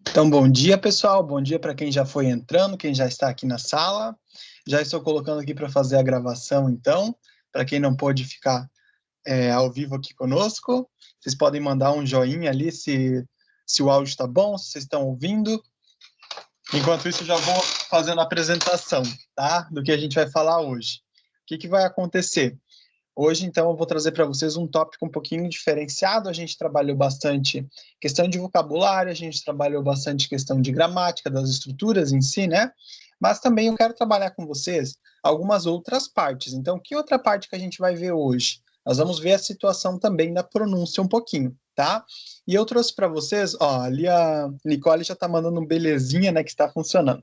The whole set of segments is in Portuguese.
Então, bom dia, pessoal. Bom dia para quem já foi entrando, quem já está aqui na sala. Já estou colocando aqui para fazer a gravação, então, para quem não pôde ficar ao vivo aqui conosco. Vocês podem mandar um joinha ali se o áudio está bom, se vocês estão ouvindo. Enquanto isso, eu já vou fazendo a apresentação, tá? Do que a gente vai falar hoje. O que vai acontecer? Hoje, então, eu vou trazer para vocês um tópico um pouquinho diferenciado. A gente trabalhou bastante questão de vocabulário, a gente trabalhou bastante questão de gramática, das estruturas em si, né? Mas também eu quero trabalhar com vocês algumas outras partes. Então, que outra parte que a gente vai ver hoje? Nós vamos ver a situação também da pronúncia um pouquinho, tá? E eu trouxe para vocês, ó, ali a Nicole já está mandando um belezinha, né, que está funcionando.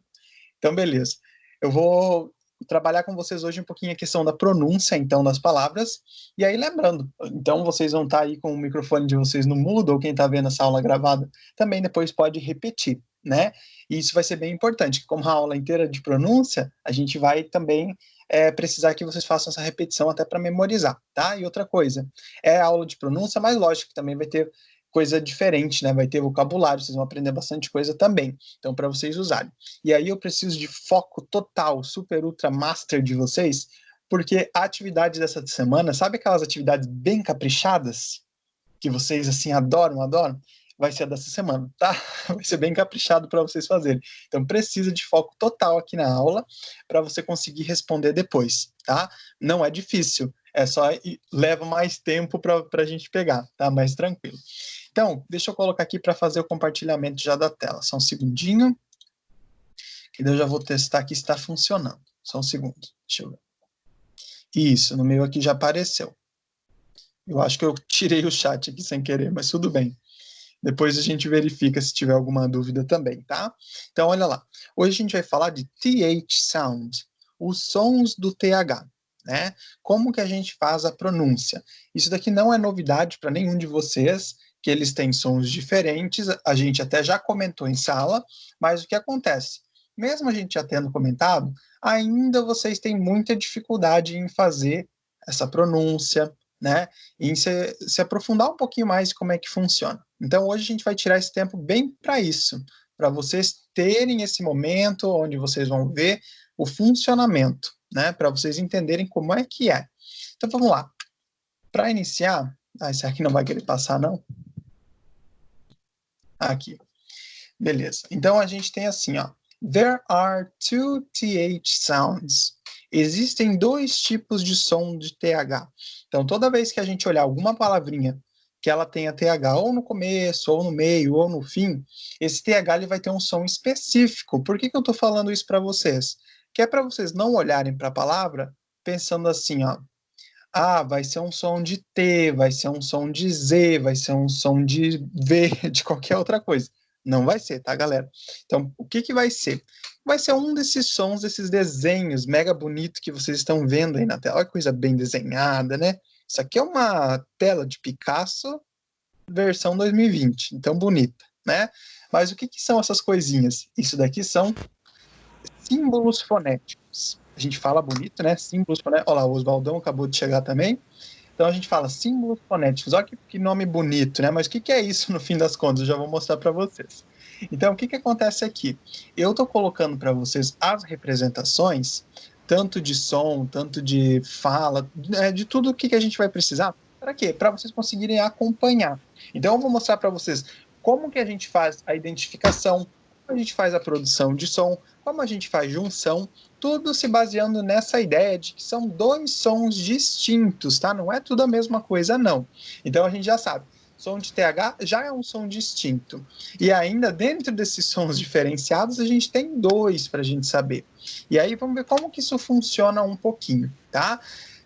Então, beleza. Eu vou trabalhar com vocês hoje um pouquinho a questão da pronúncia, então, das palavras. E aí, lembrando, então, vocês vão estar aí com o microfone de vocês no mudo, ou quem está vendo essa aula gravada, também depois pode repetir, né? E isso vai ser bem importante, como a aula inteira de pronúncia, a gente vai também precisar que vocês façam essa repetição até para memorizar, tá? E outra coisa, é aula de pronúncia, mas lógico que também vai ter coisa diferente, né? Vai ter vocabulário, vocês vão aprender bastante coisa também, então, para vocês usarem. E aí eu preciso de foco total, super, ultra, master de vocês, porque a atividade dessa semana, sabe aquelas atividades bem caprichadas, que vocês, assim, adoram, adoram? Vai ser a dessa semana, tá? Vai ser bem caprichado para vocês fazerem. Então, precisa de foco total aqui na aula para você conseguir responder depois, tá? Não é difícil, é só leva mais tempo para a gente pegar, tá? Mais tranquilo. Então, deixa eu colocar aqui para fazer o compartilhamento já da tela. Só um segundinho, que daí eu já vou testar aqui se está funcionando. Só um segundo, deixa eu ver. Isso, no meu aqui já apareceu. Eu acho que eu tirei o chat aqui sem querer, mas tudo bem. Depois a gente verifica se tiver alguma dúvida também, tá? Então, olha lá. Hoje a gente vai falar de TH Sound, os sons do TH, né? Como que a gente faz a pronúncia. Isso daqui não é novidade para nenhum de vocês, que eles têm sons diferentes, a gente até já comentou em sala, mas o que acontece? Mesmo a gente já tendo comentado, ainda vocês têm muita dificuldade em fazer essa pronúncia, né? E em se aprofundar um pouquinho mais de como é que funciona. Então, hoje a gente vai tirar esse tempo bem para isso, para vocês terem esse momento onde vocês vão ver o funcionamento, né? Para vocês entenderem como é que é. Então, vamos lá. Para iniciar, esse aqui não vai querer passar, não? Aqui. Beleza. Então, a gente tem assim, ó. There are two TH sounds. Existem dois tipos de som de TH. Então, toda vez que a gente olhar alguma palavrinha que ela tenha TH ou no começo, ou no meio, ou no fim, esse TH ele vai ter um som específico. Por que eu estou falando isso para vocês? Que é para vocês não olharem para a palavra pensando assim, ó. Ah, vai ser um som de T, vai ser um som de Z, vai ser um som de V, de qualquer outra coisa. Não vai ser, tá, galera? Então, o que vai ser? Vai ser um desses sons, desses desenhos mega bonito que vocês estão vendo aí na tela. Olha que coisa bem desenhada, né? Isso aqui é uma tela de Picasso versão 2020, então bonita, né? Mas o que são essas coisinhas? Isso daqui são símbolos fonéticos. A gente fala bonito, né? Símbolos fonéticos. Olha lá, o Oswaldão acabou de chegar também. Então a gente fala símbolos fonéticos. Olha que nome bonito, né? Mas o que é isso no fim das contas? Eu já vou mostrar para vocês. Então o que acontece aqui? Eu estou colocando para vocês as representações, tanto de som, tanto de fala, de tudo o que a gente vai precisar. Para quê? Para vocês conseguirem acompanhar. Então eu vou mostrar para vocês como que a gente faz a identificação, como a gente faz a produção de som, como a gente faz junção, tudo se baseando nessa ideia de que são dois sons distintos, tá? Não é tudo a mesma coisa, não. Então a gente já sabe, som de TH já é um som distinto. E ainda dentro desses sons diferenciados, a gente tem dois para a gente saber. E aí vamos ver como que isso funciona um pouquinho, tá?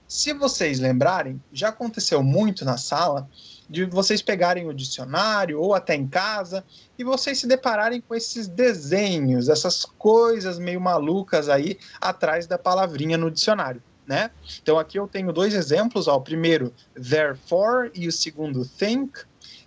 Se vocês lembrarem, já aconteceu muito na sala de vocês pegarem o dicionário ou até em casa e vocês se depararem com esses desenhos, essas coisas meio malucas aí atrás da palavrinha no dicionário, né? Então aqui eu tenho dois exemplos, ó, o primeiro therefore e o segundo think.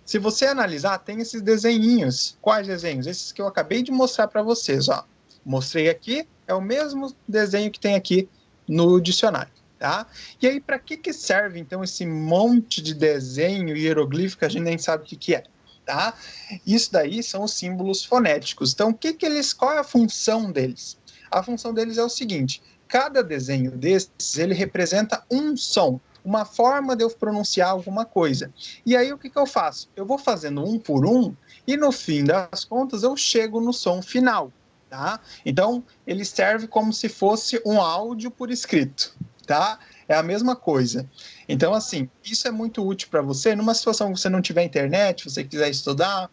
Se você analisar, tem esses desenhinhos. Quais desenhos? Esses que eu acabei de mostrar para vocês, ó. Mostrei aqui, é o mesmo desenho que tem aqui no dicionário. Tá? E aí, para que serve, então, esse monte de desenho hieroglífico que a gente nem sabe o que é? tá? Isso daí são os símbolos fonéticos. Então, qual é a função deles? A função deles é o seguinte: cada desenho desses, ele representa um som, uma forma de eu pronunciar alguma coisa. E aí, o que eu faço? Eu vou fazendo um por um, e no fim das contas, eu chego no som final, tá? Então, ele serve como se fosse um áudio por escrito, tá? É a mesma coisa. Então, assim, isso é muito útil para você numa situação que você não tiver internet, você quiser estudar,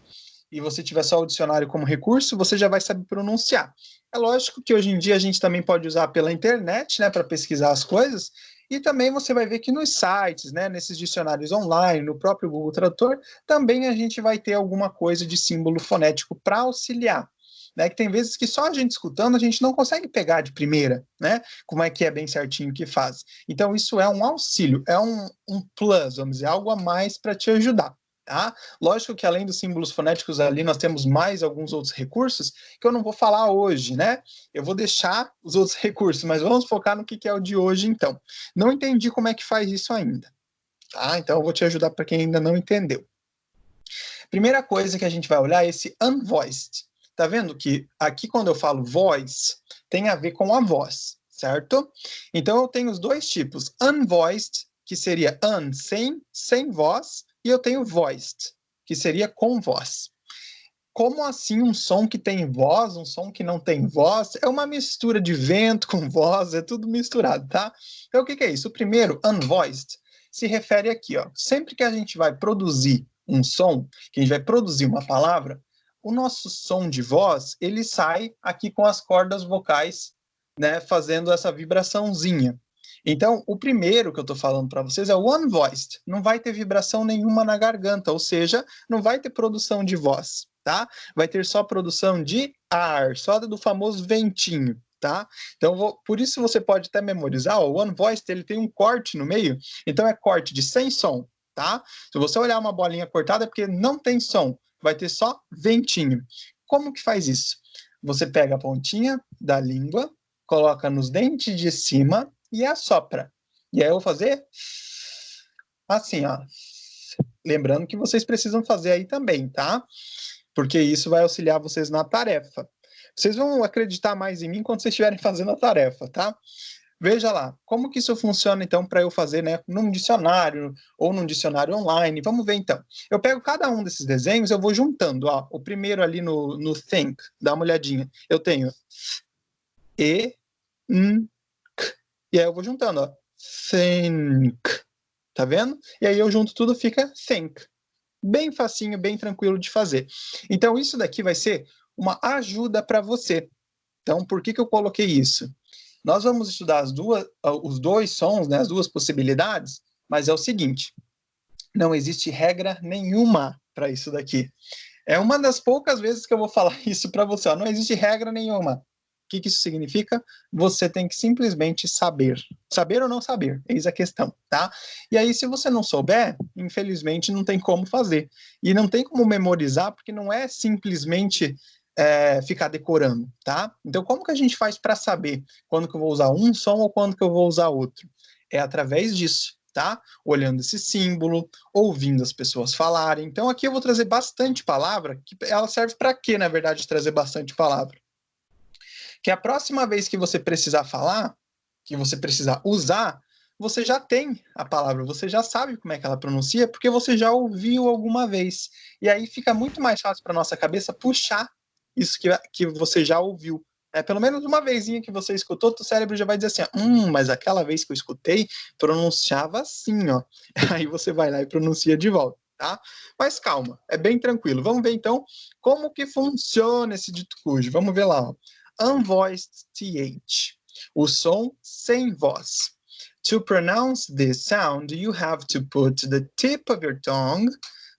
e você tiver só o dicionário como recurso, você já vai saber pronunciar. É lógico que hoje em dia a gente também pode usar pela internet, né, para pesquisar as coisas, e também você vai ver que nos sites, né, nesses dicionários online, no próprio Google Tradutor, também a gente vai ter alguma coisa de símbolo fonético para auxiliar. Né, que tem vezes que só a gente escutando a gente não consegue pegar de primeira, né? Como é que é bem certinho que faz. Então, isso é um auxílio, é um plus, vamos dizer, algo a mais para te ajudar. Tá? Lógico que além dos símbolos fonéticos ali, nós temos mais alguns outros recursos que eu não vou falar hoje, né? Eu vou deixar os outros recursos, mas vamos focar no que é o de hoje, então. Não entendi como é que faz isso ainda, tá? Então eu vou te ajudar para quem ainda não entendeu. Primeira coisa que a gente vai olhar é esse unvoiced. Tá vendo que aqui quando eu falo voice, tem a ver com a voz, certo? Então eu tenho os dois tipos, unvoiced, que seria un, sem voz, e eu tenho voiced, que seria com voz. Como assim um som que tem voz, um som que não tem voz? É uma mistura de vento com voz, é tudo misturado, tá? Então o que é isso? O primeiro, unvoiced, se refere aqui, ó. Sempre que a gente vai produzir um som, que a gente vai produzir uma palavra, o nosso som de voz, ele sai aqui com as cordas vocais, né, fazendo essa vibraçãozinha. Então, o primeiro que eu estou falando para vocês é o unvoiced. Não vai ter vibração nenhuma na garganta, ou seja, não vai ter produção de voz, tá? Vai ter só produção de ar, só do famoso ventinho, tá? Então, por isso você pode até memorizar, ó, o unvoiced, ele tem um corte no meio, então é corte de sem som, tá? Se você olhar uma bolinha cortada é porque não tem som, vai ter só ventinho. Como que faz isso? Você pega a pontinha da língua, coloca nos dentes de cima e assopra. E aí eu vou fazer assim, ó. Lembrando que vocês precisam fazer aí também, tá? Porque isso vai auxiliar vocês na tarefa. Vocês vão acreditar mais em mim quando vocês estiverem fazendo a tarefa, tá? Veja lá, como que isso funciona então para eu fazer, né, num dicionário ou num dicionário online? Vamos ver então. Eu pego cada um desses desenhos, eu vou juntando, ó. O primeiro ali no think, dá uma olhadinha. Eu tenho e, k. E aí eu vou juntando, ó. Think. Tá vendo? E aí eu junto tudo, fica think. Bem facinho, bem tranquilo de fazer. Então isso daqui vai ser uma ajuda para você. Então por que eu coloquei isso? Nós vamos estudar os dois sons, né, as duas possibilidades, mas é o seguinte, não existe regra nenhuma para isso daqui. É uma das poucas vezes que eu vou falar isso para você, ó, não existe regra nenhuma. O que isso significa? Você tem que simplesmente saber. Saber ou não saber, eis a questão, tá? E aí, se você não souber, infelizmente não tem como fazer. E não tem como memorizar, porque não é simplesmente ficar decorando, tá? Então, como que a gente faz para saber quando que eu vou usar um som ou quando que eu vou usar outro? É através disso, tá? Olhando esse símbolo, ouvindo as pessoas falarem. Então, aqui eu vou trazer bastante palavra, que ela serve para quê, na verdade, trazer bastante palavra? Que a próxima vez que você precisar falar, que você precisar usar, você já tem a palavra, você já sabe como é que ela pronuncia, porque você já ouviu alguma vez. E aí fica muito mais fácil para nossa cabeça puxar isso que você já ouviu. Pelo menos uma vezinha que você escutou, o cérebro já vai dizer assim, mas aquela vez que eu escutei, pronunciava assim, ó. Aí você vai lá e pronuncia de volta, tá? Mas calma, é bem tranquilo. Vamos ver então como que funciona esse dito cujo. Vamos ver lá, ó. Unvoiced TH, o som sem voz. To pronounce this sound, you have to put the tip of your tongue.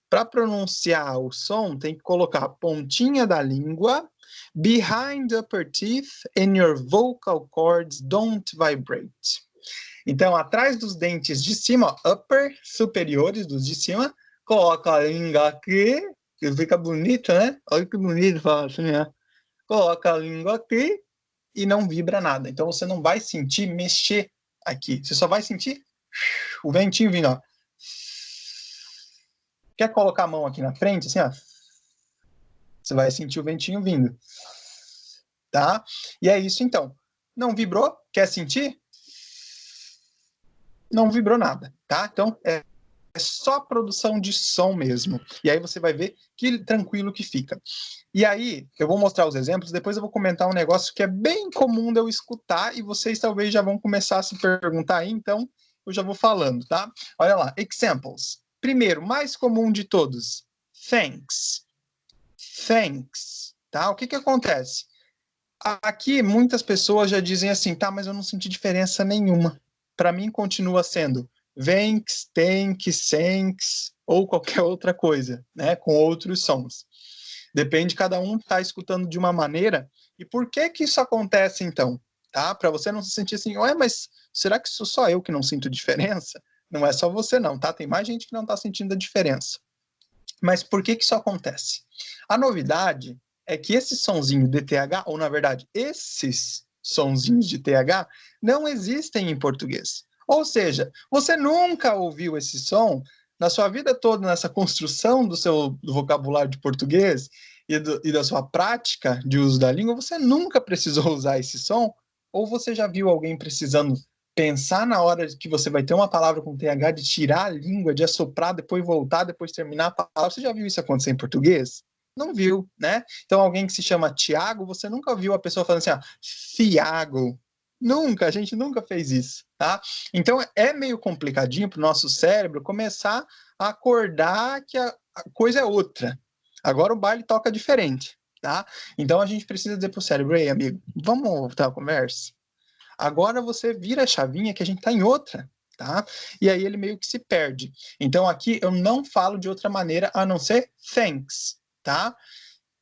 Para pronunciar o som, tem que colocar a pontinha da língua behind upper teeth and your vocal cords don't vibrate. Então, atrás dos dentes de cima, ó, upper, superiores, dos de cima, coloca a língua aqui, que fica bonito, né? Olha que bonito falar assim, né? Coloca a língua aqui e não vibra nada. Então você não vai sentir mexer aqui. Você só vai sentir o ventinho vindo, ó. Quer colocar a mão aqui na frente, assim, ó? Você vai sentir o ventinho vindo. Tá? E é isso, então. Não vibrou? Quer sentir? Não vibrou nada, tá? Então, é só produção de som mesmo. E aí você vai ver que tranquilo que fica. E aí, eu vou mostrar os exemplos, depois eu vou comentar um negócio que é bem comum de eu escutar e vocês talvez já vão começar a se perguntar aí, então eu já vou falando, tá? Olha lá, examples. Primeiro, mais comum de todos, thanks. Thanks, tá? O que que acontece? Aqui, muitas pessoas já dizem assim, tá, mas eu não senti diferença nenhuma. Para mim, continua sendo thanks, thanks, thanks, ou qualquer outra coisa, né, com outros sons. Depende, cada um tá escutando de uma maneira. E por que que isso acontece, então? Tá? Para você não se sentir assim, ué, mas será que sou só eu que não sinto diferença? Não é só você não, tá? Tem mais gente que não tá sentindo a diferença. Mas por que que isso acontece? A novidade é que esse sonzinho de TH, ou na verdade, esses sonzinhos de TH, não existem em português. Ou seja, você nunca ouviu esse som na sua vida toda, nessa construção do seu vocabulário de português e da sua prática de uso da língua, você nunca precisou usar esse som, ou você já viu alguém precisando pensar na hora que você vai ter uma palavra com TH, de tirar a língua, de assoprar, depois voltar, depois terminar a palavra. Você já viu isso acontecer em português? Não viu, né? Então, alguém que se chama Tiago, você nunca viu a pessoa falando assim, ó, Fiago. Nunca, a gente nunca fez isso, tá? Então, é meio complicadinho para o nosso cérebro começar a acordar que a coisa é outra. Agora o baile toca diferente, tá? Então, a gente precisa dizer para o cérebro, ei, amigo, vamos voltar a conversa? Agora você vira a chavinha que a gente está em outra, tá? E aí ele meio que se perde. Então aqui eu não falo de outra maneira a não ser thanks, tá?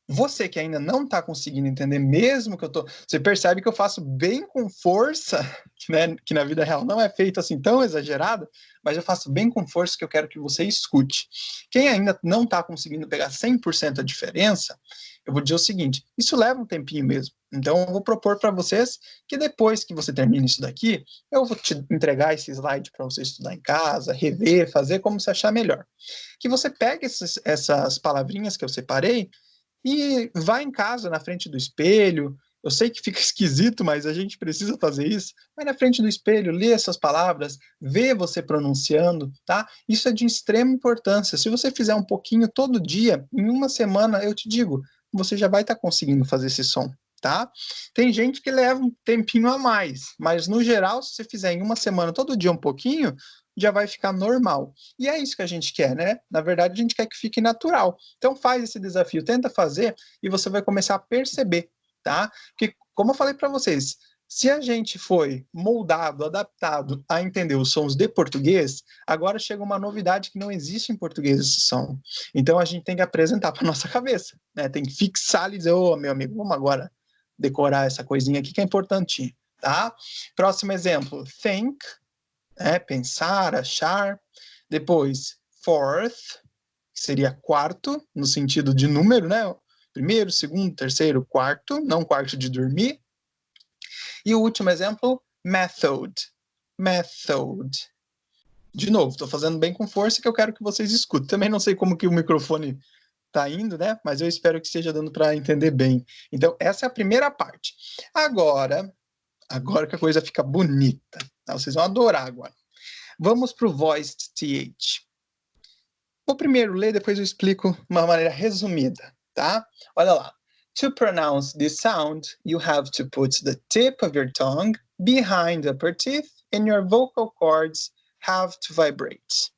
Você que ainda não está conseguindo entender, mesmo que eu tô. Você percebe que eu faço bem com força, né? Que na vida real não é feito assim tão exagerado, mas eu faço bem com força que eu quero que você escute. Quem ainda não está conseguindo pegar 100% a diferença, eu vou dizer o seguinte: isso leva um tempinho mesmo. Então eu vou propor para vocês que depois que você termine isso daqui, eu vou te entregar esse slide para você estudar em casa, rever, fazer como você achar melhor. Que você pegue essas palavrinhas que eu separei e vai em casa, na frente do espelho. Eu sei que fica esquisito, mas a gente precisa fazer isso. Vai na frente do espelho, lê essas palavras, vê você pronunciando, tá? Isso é de extrema importância. Se você fizer um pouquinho todo dia, em uma semana, eu te digo, você já vai estar conseguindo fazer esse som, tá? Tem gente que leva um tempinho a mais, mas no geral, se você fizer em uma semana, todo dia um pouquinho, já vai ficar normal. E é isso que a gente quer, né? Na verdade, a gente quer que fique natural. Então faz esse desafio, tenta fazer e você vai começar a perceber, tá? Porque, como eu falei para vocês, se a gente foi moldado, adaptado a entender os sons de português, agora chega uma novidade que não existe em português esse som. Então a gente tem que apresentar para nossa cabeça, né? Tem que fixar e dizer, ô, meu amigo, vamos agora decorar essa coisinha aqui que é importantinho, tá? Próximo exemplo, think, pensar, achar. Depois, fourth, que seria quarto, no sentido de número, né? Primeiro, segundo, terceiro, quarto, não quarto de dormir. E o último exemplo, method. Method. De novo, estou fazendo bem com força que eu quero que vocês escutem. Também não sei como que o microfone está indo, né? Mas eu espero que esteja dando para entender bem. Então, essa é a primeira parte. Agora que a coisa fica bonita. Tá? Vocês vão adorar agora. Vamos para o voiced TH. Vou primeiro ler, depois eu explico de uma maneira resumida, tá? Olha lá. To pronounce this sound, you have to put the tip of your tongue behind the upper teeth and your vocal cords have to vibrate.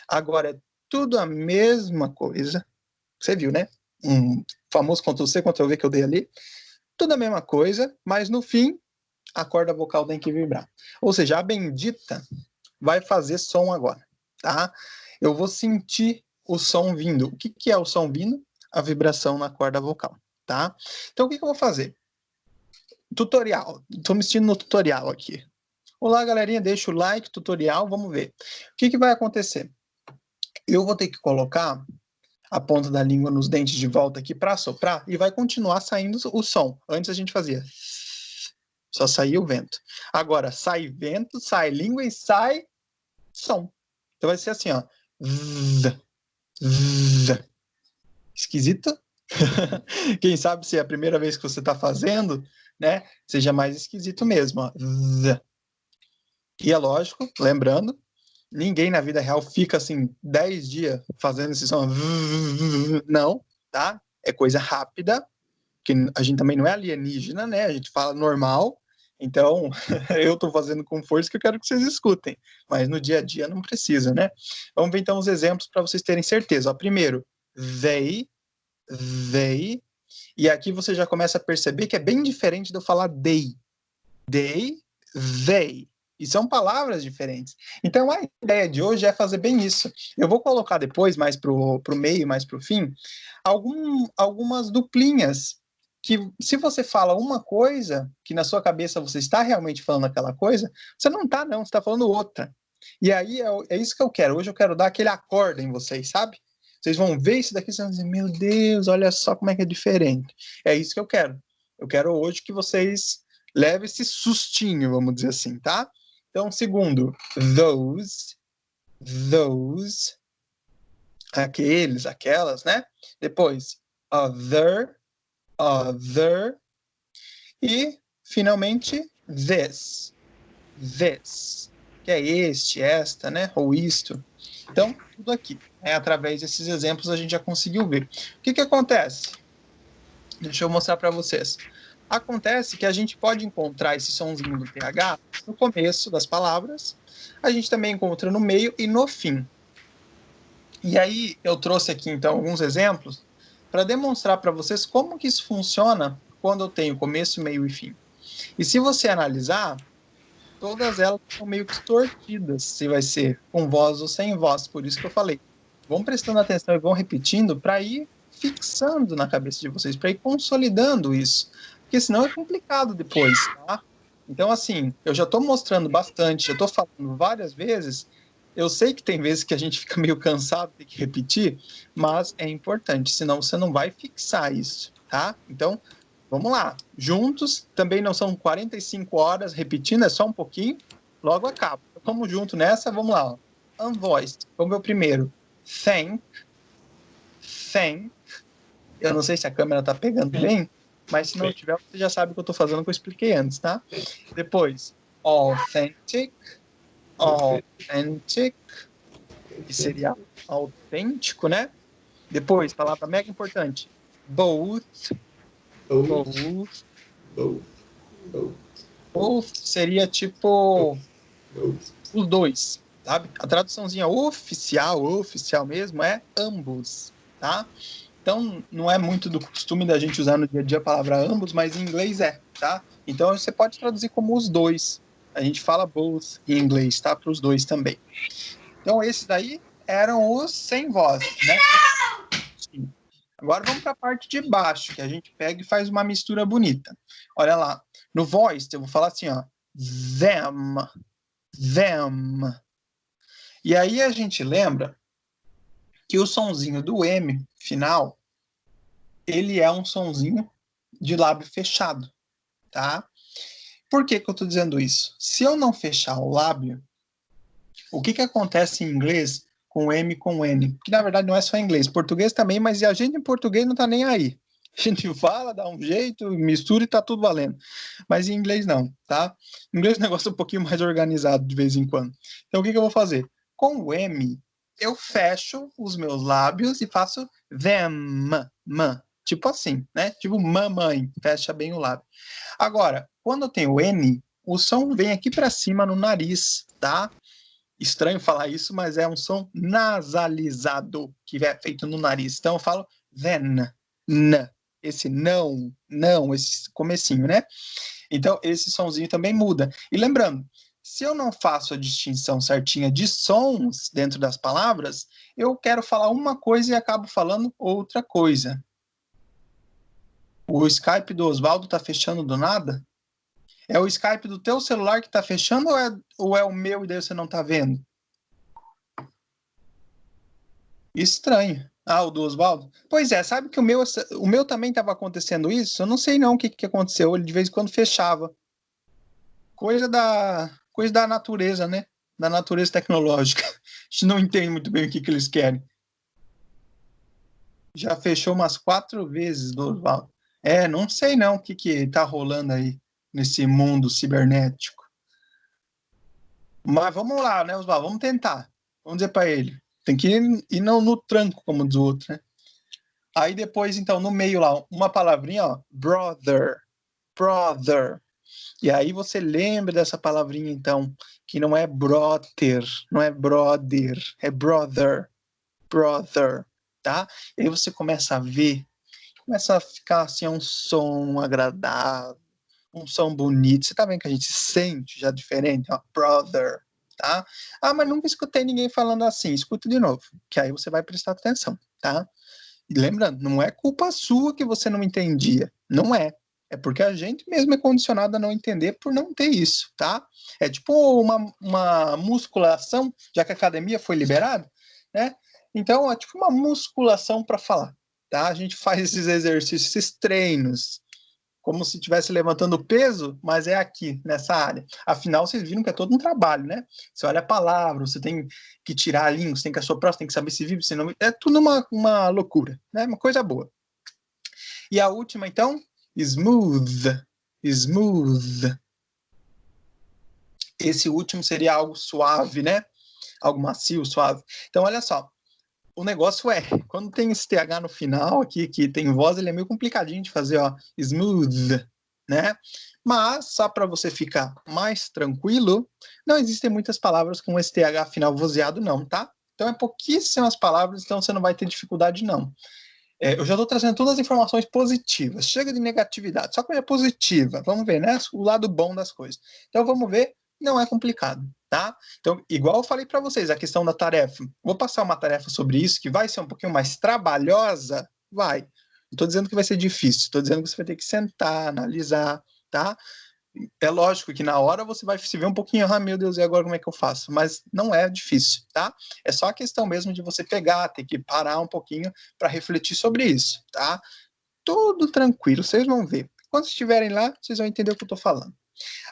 Agora é tudo a mesma coisa. Você viu, né? Um famoso Ctrl-C, Ctrl-V que eu dei ali. Tudo a mesma coisa, mas no fim, a corda vocal tem que vibrar. Ou seja, a bendita vai fazer som agora, tá? Eu vou sentir o som vindo. O que, que é o som vindo? A vibração na corda vocal, tá? Então, o que, que eu vou fazer? Tutorial. Estou me sentindo no tutorial aqui. Olá, galerinha, deixa o like, tutorial, vamos ver. O que, que vai acontecer? Eu vou ter que colocar a ponta da língua nos dentes de volta aqui para soprar e vai continuar saindo o som. Antes a gente fazia... Só saía o vento. Agora, sai vento, sai língua e sai som. Então vai ser assim, ó. Z, Esquisito? Quem sabe se é a primeira vez que você está fazendo, né? Seja mais esquisito mesmo. Ó. E é lógico, lembrando, ninguém na vida real fica assim 10 dias fazendo esse som. Não, tá? É coisa rápida, que a gente também não é alienígena, né? A gente fala normal. Então, eu estou fazendo com força que eu quero que vocês escutem. Mas no dia a dia não precisa, né? Vamos ver então os exemplos para vocês terem certeza. Ó, primeiro, they. E aqui você já começa a perceber que é bem diferente de eu falar they. They. E são palavras diferentes. Então, a ideia de hoje é fazer bem isso. Eu vou colocar depois, mais para o meio, mais para o fim, algumas duplinhas que, se você fala uma coisa, que na sua cabeça você está realmente falando aquela coisa, você não está, não. Você está falando outra. E aí, é isso que eu quero. Hoje eu quero dar aquele acorde em vocês, sabe? Vocês vão ver isso daqui e vão dizer, meu Deus, olha só como é que é diferente. É isso que eu quero. Eu quero hoje que vocês levem esse sustinho, vamos dizer assim, tá? Então, segundo, those, aqueles, aquelas, né? Depois, other, e, finalmente, this, que é este, esta, né? Ou isto. Então, tudo aqui. Através desses exemplos a gente já conseguiu ver. O que acontece? Deixa eu mostrar para vocês. Acontece que a gente pode encontrar esse sonzinho do TH no começo das palavras, a gente também encontra no meio e no fim. E aí eu trouxe aqui então alguns exemplos para demonstrar para vocês como que isso funciona quando eu tenho começo, meio e fim. E se você analisar, todas elas são meio que distorcidas, se vai ser com voz ou sem voz, por isso que eu falei. Vão prestando atenção e vão repetindo para ir fixando na cabeça de vocês, para ir consolidando isso. Porque senão é complicado depois, tá? Então, assim, eu já estou mostrando bastante, já estou falando várias vezes. Eu sei que tem vezes que a gente fica meio cansado, tem que repetir, mas é importante, senão você não vai fixar isso, tá? Então, vamos lá. Juntos, também não são 45 horas repetindo, é só um pouquinho, logo acaba. Vamos junto nessa, vamos lá. Ó. Unvoiced, vamos ver o primeiro. Thank. Eu não sei se a câmera tá pegando bem, mas se não tiver, você já sabe o que eu tô fazendo, que eu expliquei antes, tá? Depois, authentic, que seria autêntico, né? Depois, palavra mega importante, both seria tipo os dois, sabe? A traduçãozinha oficial mesmo, é ambos, tá? Então, não é muito do costume da gente usar no dia a dia a palavra ambos, mas em inglês é, tá? Então, você pode traduzir como os dois. A gente fala both em inglês, tá? Para os dois também. Então, esses daí eram os sem voz, né? Agora vamos para a parte de baixo, que a gente pega e faz uma mistura bonita. Olha lá. No voiced, eu vou falar assim, ó. Them. E aí a gente lembra que o sonzinho do M final, ele é um sonzinho de lábio fechado, tá? Por que eu estou dizendo isso? Se eu não fechar o lábio, o que acontece em inglês com M com N? Que na verdade não é só em inglês, português também, mas a gente em português não tá nem aí. A gente fala, dá um jeito, mistura e tá tudo valendo. Mas em inglês não, tá? Em inglês o negócio é um pouquinho mais organizado de vez em quando. Então o que eu vou fazer? Com o M, eu fecho os meus lábios e faço them, tipo assim, né? Tipo mamãe, fecha bem o lábio. Agora, quando eu tenho N, o som vem aqui para cima no nariz, tá? Estranho falar isso, mas é um som nasalizado que é feito no nariz. Então eu falo then, n. Esse não, esse comecinho, né? Então esse sonzinho também muda. E lembrando, se eu não faço a distinção certinha de sons dentro das palavras, eu quero falar uma coisa e acabo falando outra coisa. O Skype do Oswaldo tá fechando do nada? É o Skype do teu celular que tá fechando ou é o meu e daí você não tá vendo? Estranho. Ah, o do Oswaldo? Pois é, sabe que o meu também estava acontecendo isso? Eu não sei não o que aconteceu, ele de vez em quando fechava. Coisa da natureza, né? Da natureza tecnológica. A gente não entende muito bem o que eles querem. Já fechou umas 4 vezes, Oswaldo. Não sei não o que tá rolando aí nesse mundo cibernético. Mas vamos lá, né, Oswaldo? Vamos tentar. Vamos dizer para ele. Tem que ir no tranco, como diz o outro, né? Aí depois, então, no meio lá, uma palavrinha, ó, brother, brother. E aí você lembra dessa palavrinha, então, que não é brother, não é brother, é brother, brother, tá? E aí você começa a ver, começa a ficar assim, um som agradável, um som bonito. Você tá vendo que a gente sente já diferente, ó, brother, tá? Ah, mas nunca escutei ninguém falando assim. Escuta de novo, que aí você vai prestar atenção, tá? E lembrando, não é culpa sua que você não entendia. Não é. É porque a gente mesmo é condicionado a não entender por não ter isso, tá? É tipo uma musculação, já que a academia foi liberada, né? Então, é tipo uma musculação para falar, tá? A gente faz esses exercícios, esses treinos, como se estivesse levantando peso, mas é aqui, nessa área. Afinal, vocês viram que é todo um trabalho, né? Você olha a palavra, você tem que tirar a língua, você tem que assoprar, você tem que saber se vive, se não vive. É tudo uma loucura, né? Uma coisa boa. E a última, então, smooth. Smooth. Esse último seria algo suave, né? Algo macio, suave. Então, olha só. O negócio é, quando tem esse TH no final aqui, que tem voz, ele é meio complicadinho de fazer, ó, smooth, né? Mas, só para você ficar mais tranquilo, não existem muitas palavras com esse TH final vozeado, não, tá? Então, é pouquíssimas palavras, então você não vai ter dificuldade, não. Eu já estou trazendo todas as informações positivas. Chega de negatividade, só coisa positiva. Vamos ver, né? O lado bom das coisas. Então, vamos ver. Não é complicado, tá? Então, igual eu falei para vocês, a questão da tarefa. Vou passar uma tarefa sobre isso, que vai ser um pouquinho mais trabalhosa. Vai. Não estou dizendo que vai ser difícil. Estou dizendo que você vai ter que sentar, analisar, tá? É lógico que na hora você vai se ver um pouquinho, ah, meu Deus, e agora como é que eu faço? Mas não é difícil, tá? É só a questão mesmo de você pegar, ter que parar um pouquinho para refletir sobre isso, tá? Tudo tranquilo, vocês vão ver. Quando estiverem lá, vocês vão entender o que eu estou falando.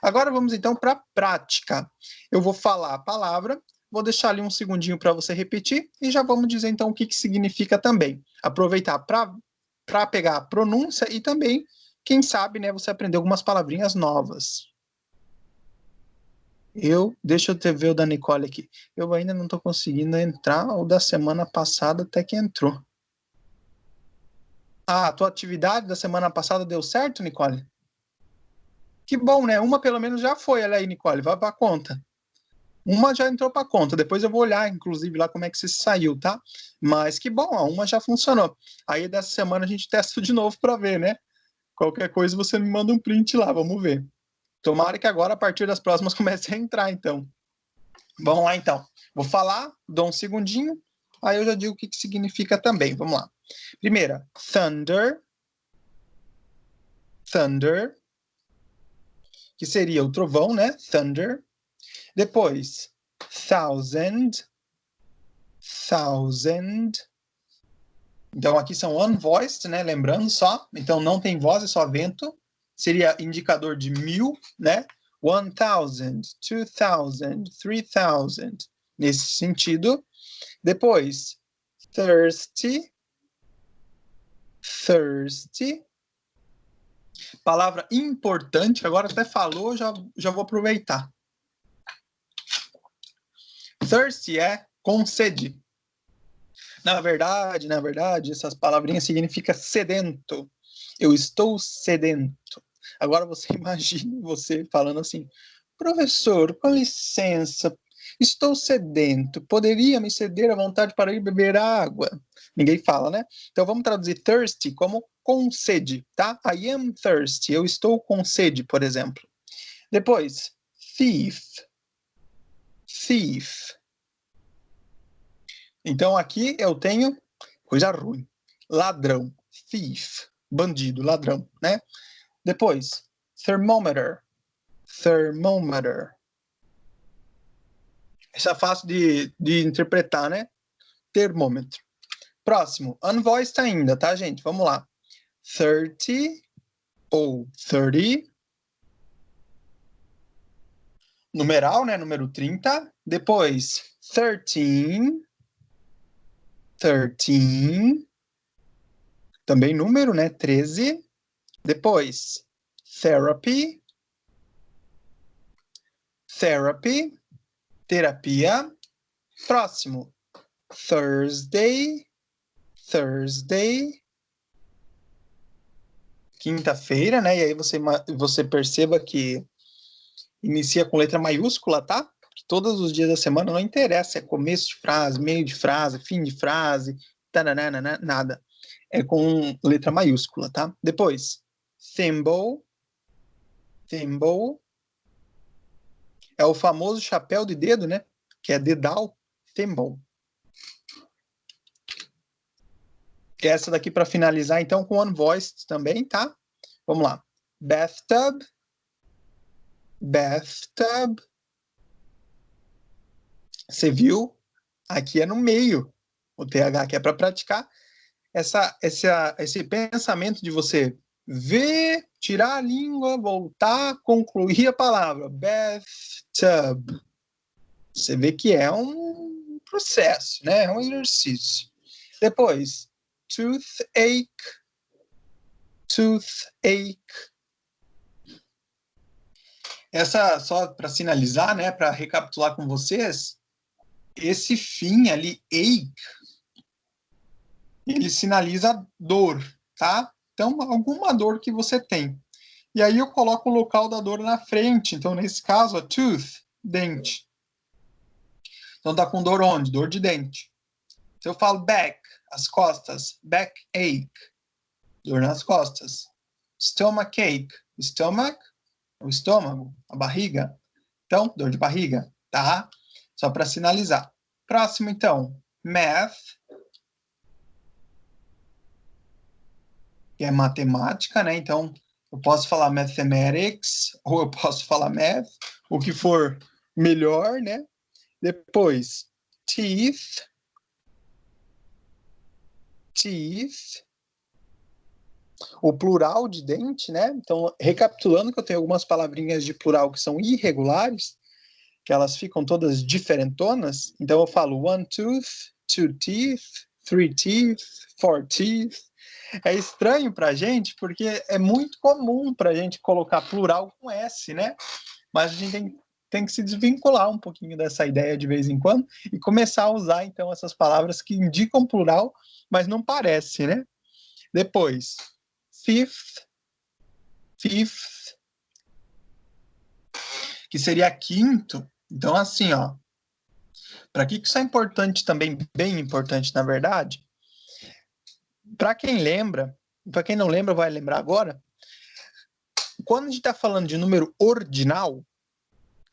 Agora vamos então para a prática. Eu vou falar a palavra, vou deixar ali um segundinho para você repetir e já vamos dizer então o que significa também. Aproveitar para pegar a pronúncia e também, quem sabe, né, você aprender algumas palavrinhas novas. Deixa eu ver o da Nicole aqui. Eu ainda não estou conseguindo entrar, o da semana passada até que entrou. Ah, a tua atividade da semana passada deu certo, Nicole? Que bom, né? Uma pelo menos já foi, olha aí, Nicole, vai para conta. Uma já entrou para conta, depois eu vou olhar, inclusive, lá como é que você saiu, tá? Mas que bom, ó, uma já funcionou. Aí dessa semana a gente testa de novo para ver, né? Qualquer coisa você me manda um print lá, vamos ver. Tomara que agora, a partir das próximas, comece a entrar, então. Vamos lá, então. Vou falar, dou um segundinho, aí eu já digo o que significa também. Vamos lá. Primeira, thunder. Thunder. Que seria o trovão, né? Thunder. Depois, thousand. Thousand. Então, aqui são unvoiced, né? Lembrando só. Então, não tem voz, é só vento. Seria indicador de 1000, né? 1000, 2000, 3000. Nesse sentido. Depois, thirsty. Thirsty. Palavra importante, agora até falou, já vou aproveitar. Thirsty é com sede. Na verdade, essas palavrinhas significam sedento. Eu estou sedento. Agora você imagine você falando assim, professor, com licença, estou sedento, poderia me ceder a vontade para ir beber água? Ninguém fala, né? Então vamos traduzir thirsty como com sede, tá? I am thirsty, eu estou com sede, por exemplo. Depois, thief. Thief. Então aqui eu tenho coisa ruim. Ladrão, thief, bandido, ladrão, né? Depois, thermometer, thermometer. Isso é fácil de interpretar, né? Termômetro. Próximo, unvoiced ainda, tá, gente? Vamos lá. 30 ou 30. Numeral, né? Número 30. Depois, 13. 13. também número, né? 13. Depois, therapy. Therapy. Terapia. Próximo, Thursday. Thursday. Quinta-feira, né? E aí você perceba que inicia com letra maiúscula, tá? Porque todos os dias da semana não interessa, é começo de frase, meio de frase, fim de frase, taranana, nada. É com letra maiúscula, tá? Depois, thimble. Thimble. É o famoso chapéu de dedo, né? Que é dedal. Thimble. Essa daqui para finalizar, então, com one voice também, tá? Vamos lá. Bathtub. Bathtub. Você viu? Aqui é no meio. O TH aqui é para praticar esse pensamento de você ver, tirar a língua, voltar, concluir a palavra. Bathtub. Você vê que é um processo, né? É um exercício. Depois, toothache. Toothache. Essa, só para sinalizar, né? Para recapitular com vocês, esse fim ali, ache, ele sinaliza dor, tá? Então, alguma dor que você tem. E aí eu coloco o local da dor na frente. Então, nesse caso, a tooth, dente. Então, tá com dor onde? Dor de dente. Se eu falo back, as costas, backache, dor nas costas. Stomachache, stomach, o estômago, a barriga. Então, dor de barriga, tá? Só para sinalizar. Próximo, então, math, que é matemática, né? Então, eu posso falar mathematics, ou eu posso falar math, o que for melhor, né? Depois, teeth. Teeth. O plural de dente, né? Então, recapitulando que eu tenho algumas palavrinhas de plural que são irregulares, que elas ficam todas diferentonas. Então, eu falo one tooth, two teeth, three teeth, four teeth. É estranho pra gente, porque é muito comum pra gente colocar plural com S, né? Mas a gente tem que se desvincular um pouquinho dessa ideia de vez em quando e começar a usar, então, essas palavras que indicam plural, mas não parece, né? Depois, fifth, que seria quinto. Então, assim, ó, para que isso é importante também, bem importante, na verdade, para quem lembra, para quem não lembra, vai lembrar agora, quando a gente está falando de número ordinal,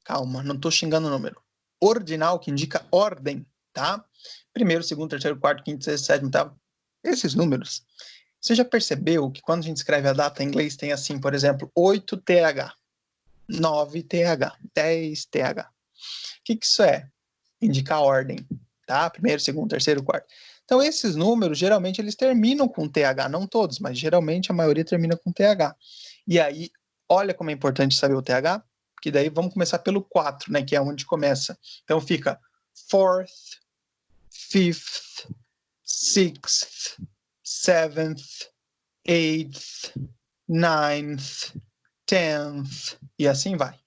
calma, não estou xingando o número, ordinal, que indica ordem, tá? Primeiro, segundo, terceiro, quarto, quinto, sexto, sétimo, tá? Esses números. Você já percebeu que quando a gente escreve a data em inglês tem assim, por exemplo, 8TH, 9TH, 10TH. O que isso é? Indicar ordem, tá? Primeiro, segundo, terceiro, quarto. Então, esses números, geralmente, eles terminam com TH, não todos, mas geralmente a maioria termina com TH. E aí, olha como é importante saber o TH, porque daí vamos começar pelo 4, né, que é onde começa. Então, fica fourth, fifth, sixth, seventh, eighth, ninth, tenth, e assim vai.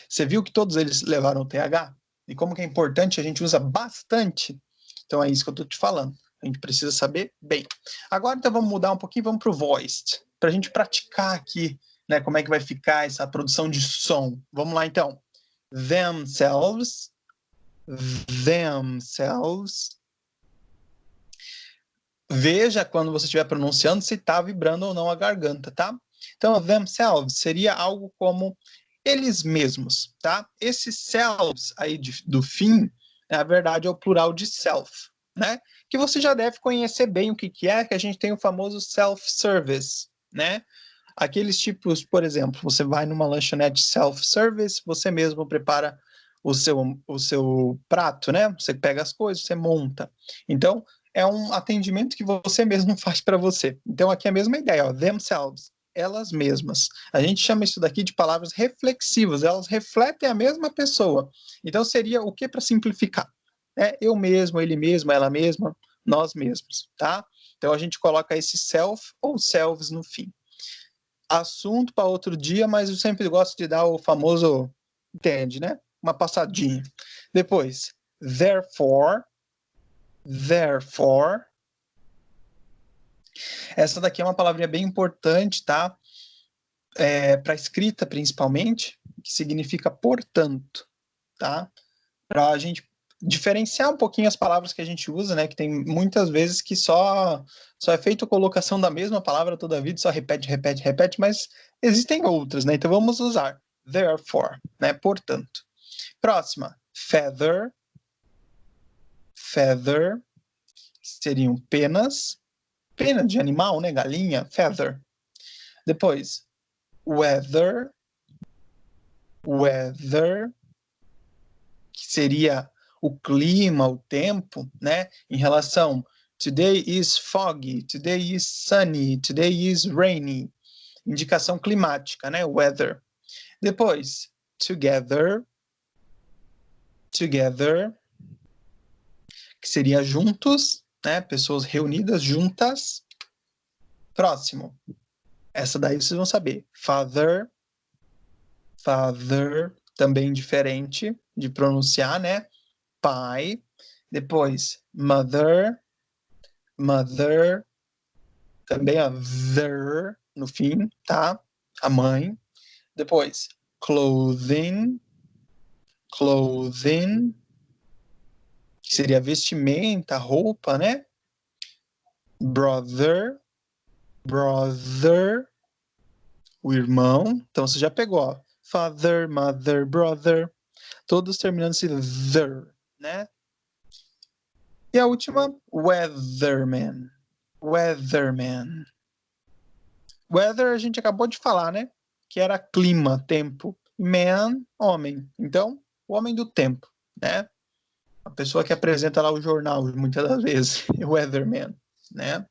Você viu que todos eles levaram o TH? E como que é importante, a gente usa bastante. Então é isso que eu estou te falando. A gente precisa saber bem. Agora, então, vamos mudar um pouquinho, vamos para o voiced, para a gente praticar aqui, né, como é que vai ficar essa produção de som. Vamos lá, então. Themselves. Themselves. Veja quando você estiver pronunciando se está vibrando ou não a garganta, tá? Então, themselves seria algo como eles mesmos, tá? Esse selves aí do fim, na verdade, é o plural de self, né? Que você já deve conhecer bem o que é, que a gente tem o famoso self-service, né? Aqueles tipos, por exemplo, você vai numa lanchonete self-service, você mesmo prepara o seu prato, né? Você pega as coisas, você monta. Então, é um atendimento que você mesmo faz para você. Então, aqui é a mesma ideia, ó, themselves, elas mesmas. A gente chama isso daqui de palavras reflexivas, elas refletem a mesma pessoa. Então, seria o que para simplificar? É eu mesmo, ele mesmo, ela mesma, nós mesmos, tá? Então, a gente coloca esse self ou selves no fim. Assunto para outro dia, mas eu sempre gosto de dar o famoso, entende, né? Uma passadinha. Depois, therefore. Essa daqui é uma palavrinha bem importante, tá? Para escrita, principalmente, que significa portanto, tá? Para a gente diferenciar um pouquinho as palavras que a gente usa, né? Que tem muitas vezes que só é feita a colocação da mesma palavra toda a vida, só repete, mas existem outras, né? Então vamos usar therefore, né? Portanto. Próxima, feather, seriam penas, pena de animal, né? Galinha, feather. Depois, weather, que seria o clima, o tempo, né? Em relação today is foggy, today is sunny, today is rainy. Indicação climática, né? Weather. Depois, together, que seria juntos, né? Pessoas reunidas, juntas. Próximo. Essa daí vocês vão saber. Father, também diferente de pronunciar, né? Pai. Depois, mother, também a ver no fim, tá? A mãe. Depois, clothing, que seria vestimenta, roupa, né? Brother, o irmão. Então você já pegou, ó. Father, mother, brother, todos terminando-se ther, né? E a última, weatherman. Weather a gente acabou de falar, né? Que era clima, tempo. Man, homem. Então, o homem do tempo, né? A pessoa que apresenta lá o jornal, muitas das vezes. Weatherman, né?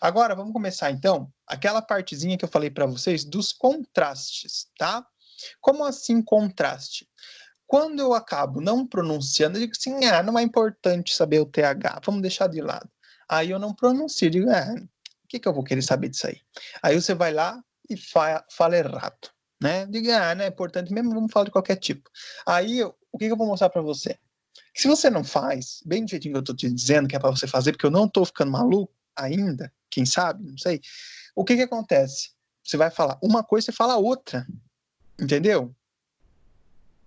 Agora, vamos começar, então, aquela partezinha que eu falei para vocês dos contrastes, tá? Como assim contraste? Quando eu acabo não pronunciando, eu digo assim, não é importante saber o TH, vamos deixar de lado. Aí eu não pronuncio, digo, o que eu vou querer saber disso aí? Aí você vai lá e fala errado, né? Diga, não é importante mesmo, vamos falar de qualquer tipo. Aí, o que eu vou mostrar para você? Que se você não faz, bem do jeitinho que eu tô te dizendo, que é para você fazer, porque eu não tô ficando maluco ainda, quem sabe, não sei, o que acontece? Você vai falar uma coisa, você fala outra, entendeu?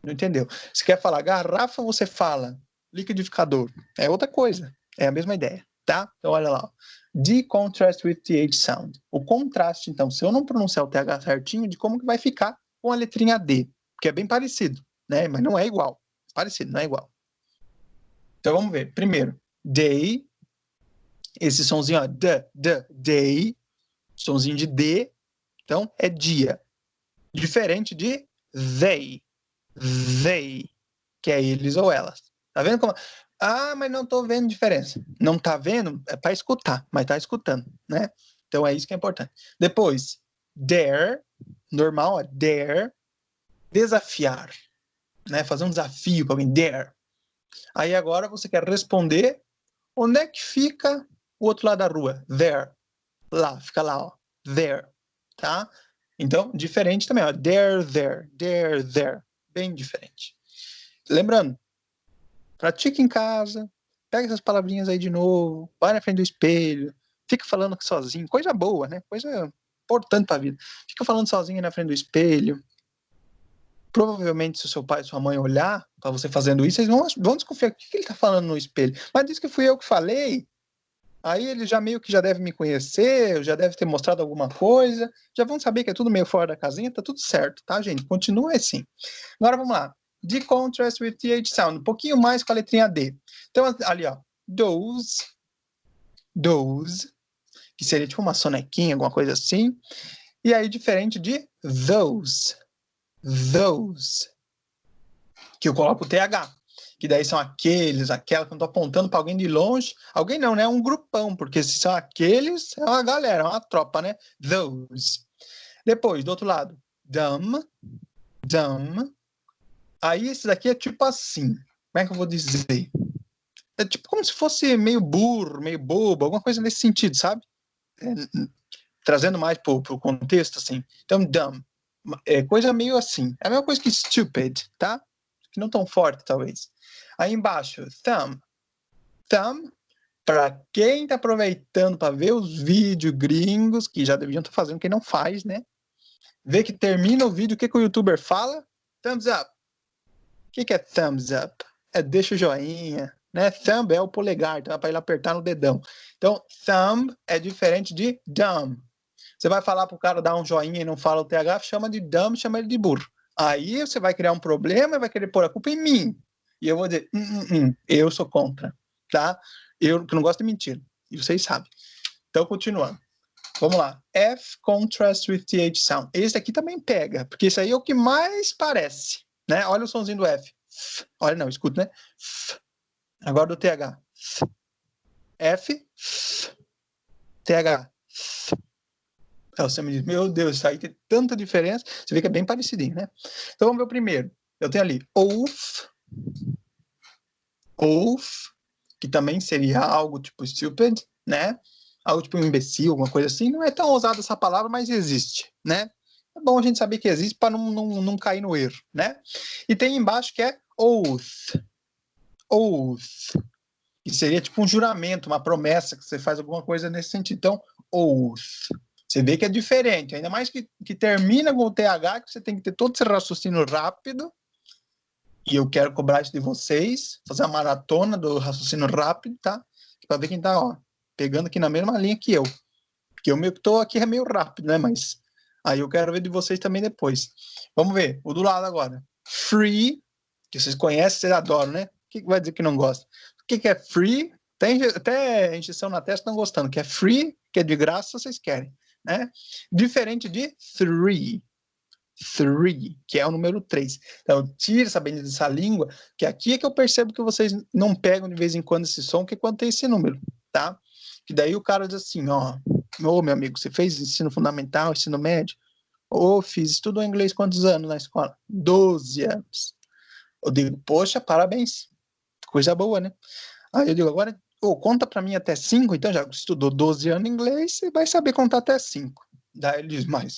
Não entendeu? Se quer falar garrafa, você fala liquidificador. É outra coisa. É a mesma ideia, tá? Então, olha lá. The contrast with the H sound. O contraste, então, se eu não pronunciar o TH certinho, de como que vai ficar com a letrinha D. Que é bem parecido, né? Mas não é igual. Parecido, não é igual. Então, vamos ver. Primeiro, day. Esse sonzinho, ó. Day. Sonzinho de D. Então, é dia. Diferente de they, que é eles ou elas. Tá vendo como? Mas não tô vendo diferença. Não tá vendo? É para escutar, mas tá escutando, né? Então é isso que é importante. Depois, dare, normal, dare, desafiar, né? Fazer um desafio para alguém, dare. Aí agora você quer responder, onde é que fica o outro lado da rua? There. Lá, fica lá, ó. There, tá? Então, diferente também, ó. There. Bem diferente. Lembrando, pratique em casa, pega essas palavrinhas aí de novo, vai na frente do espelho, fica falando sozinho, coisa boa, né? Coisa importante para a vida. Fica falando sozinho na frente do espelho. Provavelmente, se o seu pai e sua mãe olhar para você fazendo isso, eles vão desconfiar. O que ele está falando no espelho? Mas diz que fui eu que falei. Aí ele já meio que já deve me conhecer, já deve ter mostrado alguma coisa, já vão saber que é tudo meio fora da casinha, tá tudo certo, tá, gente? Continua assim. Agora vamos lá. The contrast with the H sound, um pouquinho mais com a letrinha D. Então, ali, ó, those, que seria tipo uma sonequinha, alguma coisa assim. E aí, diferente de those, que eu coloco o TH. Que daí são aqueles, aquela, quando eu tô apontando para alguém de longe, alguém não, né? Um grupão, porque se são aqueles, é uma galera, é uma tropa, né? Those. Depois, do outro lado, dumb. Aí esse daqui é tipo assim, como é que eu vou dizer? É tipo como se fosse meio burro, meio bobo, alguma coisa nesse sentido, sabe? É, trazendo mais pro contexto, assim. Então, dumb. É coisa meio assim. É a mesma coisa que stupid, tá? Que não tão forte, talvez. Aí embaixo, thumb. Thumb, para quem tá aproveitando para ver os vídeos gringos, que já deviam estar fazendo, quem não faz, né? Vê que termina o vídeo, o que o youtuber fala? Thumbs up. O que é thumbs up? É deixa o joinha, né? Thumb é o polegar, então é para ele apertar no dedão. Então, thumb é diferente de dumb. Você vai falar pro cara dar um joinha e não fala o TH, chama de dumb, chama ele de burro. Aí você vai criar um problema e vai querer pôr a culpa em mim. E eu vou dizer, eu sou contra, tá? Eu que não gosto de mentira. E vocês sabem. Então, continuando. Vamos lá. F, contrast with TH sound. Esse aqui também pega, porque esse aí é o que mais parece, né? Olha o somzinho do F. Olha, não, escuta, né? Agora do TH. F, TH. Então, você me diz, meu Deus, isso aí tem tanta diferença. Você vê que é bem parecidinho, né? Então, vamos ver o primeiro. Eu tenho ali oaf, que também seria algo tipo stupid, né? Algo tipo imbecil, alguma coisa assim. Não é tão ousada essa palavra, mas existe, né? É bom a gente saber que existe para não cair no erro, né? E tem embaixo que é oath, que seria tipo um juramento, uma promessa que você faz alguma coisa nesse sentido. Então, oath. Você vê que é diferente, ainda mais que termina com o TH, que você tem que ter todo esse raciocínio rápido. E eu quero cobrar isso de vocês, fazer a maratona do raciocínio rápido, tá? Para ver quem tá, ó, pegando aqui na mesma linha que eu. Porque eu meio que tô aqui é meio rápido, né? Mas aí eu quero ver de vocês também depois. Vamos ver, o do lado agora. Free, que vocês conhecem, vocês adoram, né? O que vai dizer que não gosta? O que é free? Até injeção na testa estão gostando. Que é free, que é de graça, vocês querem, né? Diferente de three, que é o número 3. Então, tira essa bendita dessa língua, que aqui é que eu percebo que vocês não pegam de vez em quando esse som, que é quando tem esse número, tá? Que daí o cara diz assim, ó, ô meu amigo, você fez ensino fundamental, ensino médio? Ô, fiz, estudou inglês quantos anos na escola? 12 anos. Eu digo, poxa, parabéns, coisa boa, né? Aí eu digo, agora, conta pra mim até 5, então já estudou 12 anos em inglês, você vai saber contar até 5. Daí ele diz, mas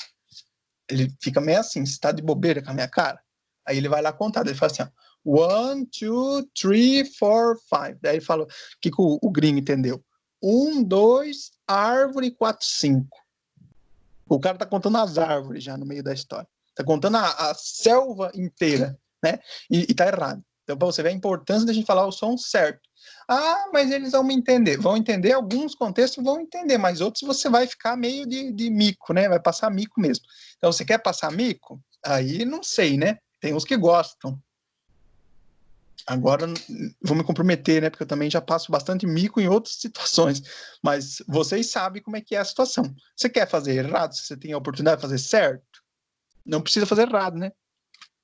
ele fica meio assim, você tá de bobeira com a minha cara? Aí ele vai lá contar, daí ele fala assim, ó, 1, 2, 3, 4, 5. Daí ele fala, o que o gringo entendeu? 1, 2, árvore, 4, 5. O cara tá contando as árvores já no meio da história. Tá contando a selva inteira, né? E tá errado. Então, para você ver a importância da gente falar o som certo. Ah, mas eles vão me entender. Vão entender, alguns contextos vão entender, mas outros você vai ficar meio de mico, né? Vai passar mico mesmo. Então, você quer passar mico? Aí, não sei, né? Tem uns que gostam. Agora, vou me comprometer, né? Porque eu também já passo bastante mico em outras situações. Mas vocês sabem como é que é a situação. Você quer fazer errado, se você tem a oportunidade de fazer certo, não precisa fazer errado, né?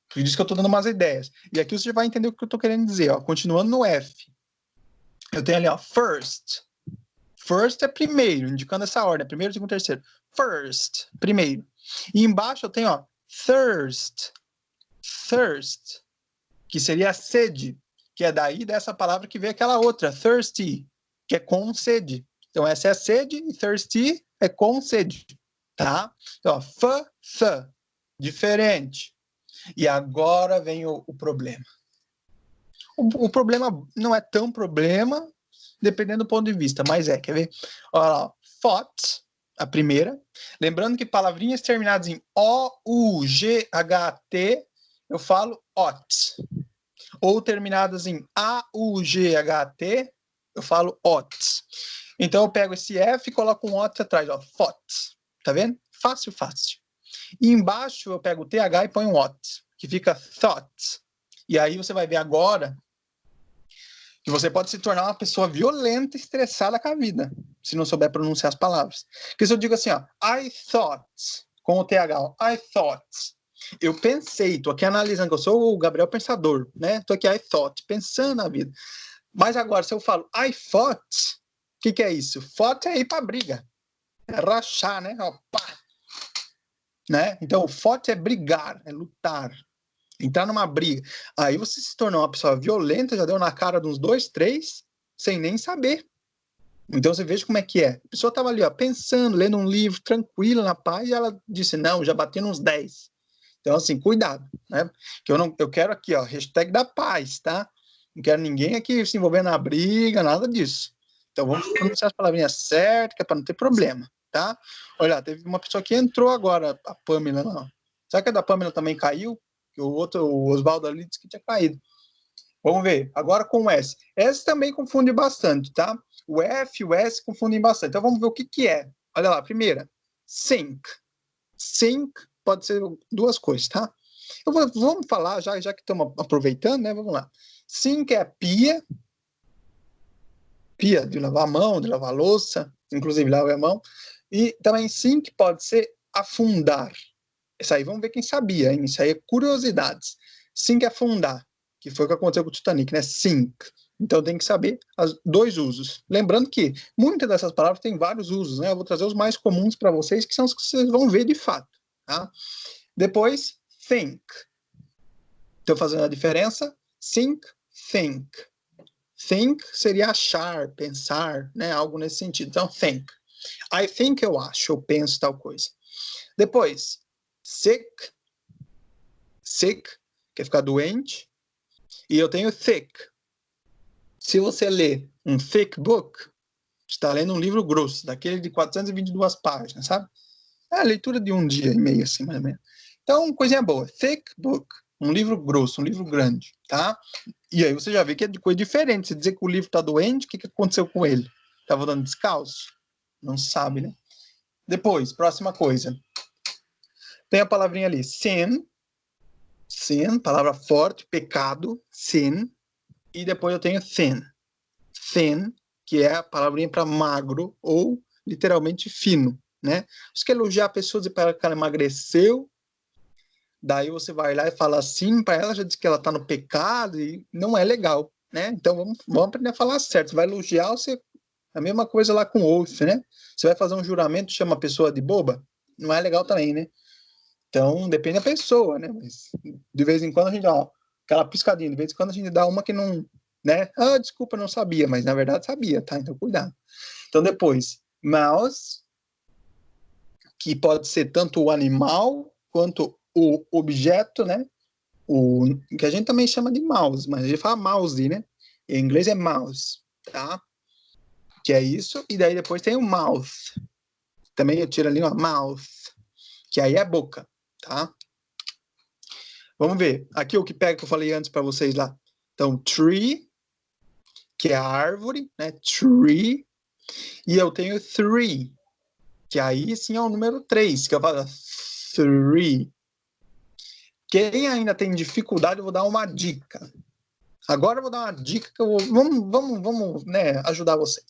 Por isso que eu estou dando umas ideias. E aqui você já vai entender o que eu estou querendo dizer. Ó. Continuando no F. Eu tenho ali, ó, first. First é primeiro, indicando essa ordem. Primeiro, segundo, terceiro. First, primeiro. E embaixo eu tenho, ó, thirst. Thirst, que seria a sede, que é daí dessa palavra que veio aquela outra, thirsty, que é com sede. Então, essa é a sede e thirsty é com sede, tá? Então, th, diferente. E agora vem o problema. O problema não é tão problema, dependendo do ponto de vista, mas quer ver? Olha lá, thought, a primeira. Lembrando que palavrinhas terminadas em O-U-G-H-T, eu falo ought. Ou terminadas em A-U-G-H-T, eu falo ought. Então eu pego esse F e coloco um ought atrás, ó, thought. Tá vendo? Fácil, fácil. E embaixo eu pego o TH e ponho um ought, que fica thought. E aí você vai ver agora que você pode se tornar uma pessoa violenta e estressada com a vida, se não souber pronunciar as palavras. Porque se eu digo assim, ó, I thought, com o TH, ó, I thought, eu pensei, tô aqui analisando, que eu sou o Gabriel Pensador, né? Tô aqui, I thought, pensando na vida. Mas agora, se eu falo I thought, o que é isso? Thought é ir pra briga, é rachar, né? Ó, pá. Né? Então, thought é brigar, é lutar, entrar numa briga. Aí você se tornou uma pessoa violenta, já deu na cara de uns 2, 3, sem nem saber. Então, você veja como é que é. A pessoa estava ali, ó, pensando, lendo um livro, tranquila, na paz, e ela disse, não, já bati nos 10. Então, assim, cuidado, né? Que eu quero aqui, ó, hashtag da paz, tá? Não quero ninguém aqui se envolvendo na briga, nada disso. Então, vamos pronunciar as palavrinhas certas, que é para não ter problema, tá? Olha, teve uma pessoa que entrou agora, a Pamela, não. Será que a da Pamela também caiu? Que o outro, o Oswaldo ali, disse que tinha caído. Vamos ver, agora com o S. S também confunde bastante, tá? O F e o S confundem bastante. Então, vamos ver o que que é. Olha lá, primeira, sink. Sink pode ser duas coisas, tá? Vamos falar, já que estamos aproveitando, né? Vamos lá. Sink é pia de lavar a mão, de lavar a louça, inclusive lavar a mão. E também sink pode ser afundar. Isso aí, vamos ver quem sabia, hein? Isso aí é curiosidades. Sink é afundar, que foi o que aconteceu com o Titanic, né? Sink. Então tem que saber os dois usos. Lembrando que muitas dessas palavras têm vários usos, né? Eu vou trazer os mais comuns para vocês, que são os que vocês vão ver de fato, tá? Depois, think. Estou fazendo a diferença. Think, think. Think seria achar, pensar, né? Algo nesse sentido. Então, think. I think, eu acho, eu penso tal coisa. Depois, sick. Sick, quer ficar doente. E eu tenho thick. Se você lê um thick book, está lendo um livro grosso, daquele de 422 páginas, sabe? É a leitura de um dia e meio, assim, mais ou menos. Então, coisinha boa. Thick book. Um livro grosso, um livro grande, tá? E aí você já vê que é de coisa diferente. Você dizer que o livro está doente, o que aconteceu com ele? Estava dando descalço? Não sabe, né? Depois, próxima coisa. Tem a palavrinha ali, sin. Sin, palavra forte, pecado, sin. E depois eu tenho thin. Thin, que é a palavrinha para magro ou literalmente fino, né? Você quer elogiar a pessoa, dizer para ela que ela emagreceu, daí você vai lá e fala assim para ela, já diz que ela está no pecado e não é legal, né? Então vamos aprender a falar certo. Você vai elogiar, você a mesma coisa lá com o oath, né? Você vai fazer um juramento, chama a pessoa de boba, não é legal também, né? Então depende da pessoa, né? Mas de vez em quando a gente dá aquela piscadinha, de vez em quando a gente dá uma que não, né? Ah, desculpa, não sabia, mas na verdade sabia, tá? Então cuidado. Então depois, mouse, que pode ser tanto o animal quanto o objeto, né? O que a gente também chama de mouse, mas a gente fala mouse, né? Em inglês é mouse, tá? Que é isso, e daí depois tem o mouth. Também eu tiro ali uma mouth, que aí é boca, tá? Vamos ver. Aqui o que pega que eu falei antes para vocês lá. Então, tree, que é a árvore, né? Tree. E eu tenho three, que aí sim é o número 3, que eu falo three. Quem ainda tem dificuldade, eu vou dar uma dica. Agora eu vou dar uma dica que eu vou... Vamos, né, ajudar você.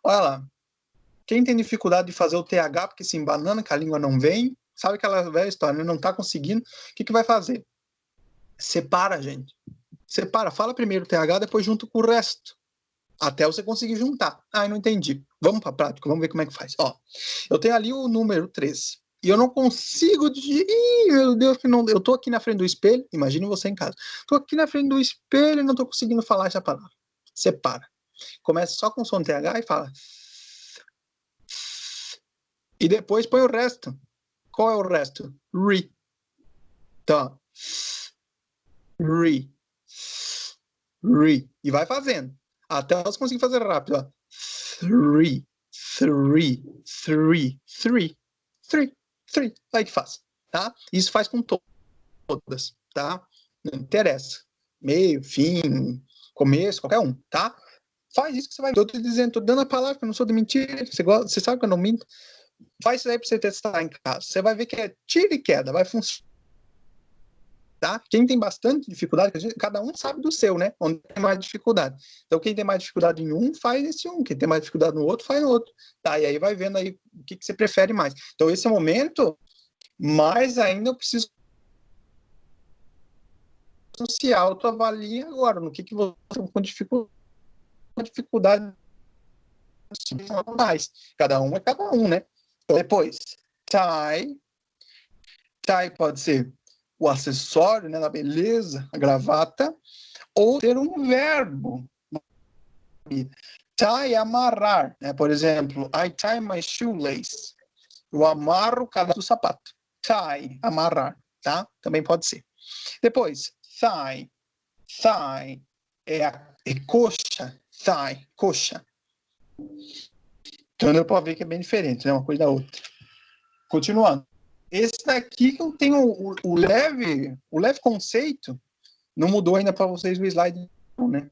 Olha lá. Quem tem dificuldade de fazer o TH, porque se embanana, que a língua não vem, sabe aquela velha história, né? Não está conseguindo, o que vai fazer? Separa, gente. Separa, fala primeiro o TH, depois junto com o resto. Até você conseguir juntar. Ah, eu não entendi. Vamos para a prática, vamos ver como é que faz. Ó, eu tenho ali o número 3. E eu não consigo... Ih, meu Deus, que não... Eu tô aqui na frente do espelho, imagine você em casa. Tô aqui na frente do espelho e não tô conseguindo falar essa palavra. Separa. Começa só com o som TH e fala... E depois põe o resto. Qual é o resto? Re. Então, re. Re. E vai fazendo. Até você conseguir fazer rápido. Ó. Three. Three. Three. Three. Three. Three. Vai que faz. Tá? Isso faz com todas. Tá? Não interessa. Meio, fim, começo, qualquer um. Tá? Faz isso que você vai ver. Eu tô dizendo, tô dando a palavra, que eu não sou de mentira. Você sabe que eu não minto. Faz isso aí para você testar em casa. Você vai ver que é tira e queda, vai funcionar. Tá? Quem tem bastante dificuldade, cada um sabe do seu, né? Onde tem mais dificuldade. Então, quem tem mais dificuldade em um, faz esse um. Quem tem mais dificuldade no outro, faz no outro. Tá? E aí vai vendo aí o que você prefere mais. Então, esse é o momento, mais ainda eu preciso se autoavalie agora, no que você com dificuldade mais. Cada um é cada um, né? Então, depois, tie. Tie pode ser o acessório, né, da beleza, a gravata, ou ter um verbo. Tie é amarrar, né? Por exemplo, I tie my shoelace. Eu amarro o cadastro do sapato. Tie, amarrar, tá? Também pode ser. Depois, thigh. Thigh é coxa. Thigh, coxa. Então deu para ver que é bem diferente, né? Uma coisa da outra. Continuando. Esse daqui que eu tenho o leve conceito, não mudou ainda para vocês o slide, né?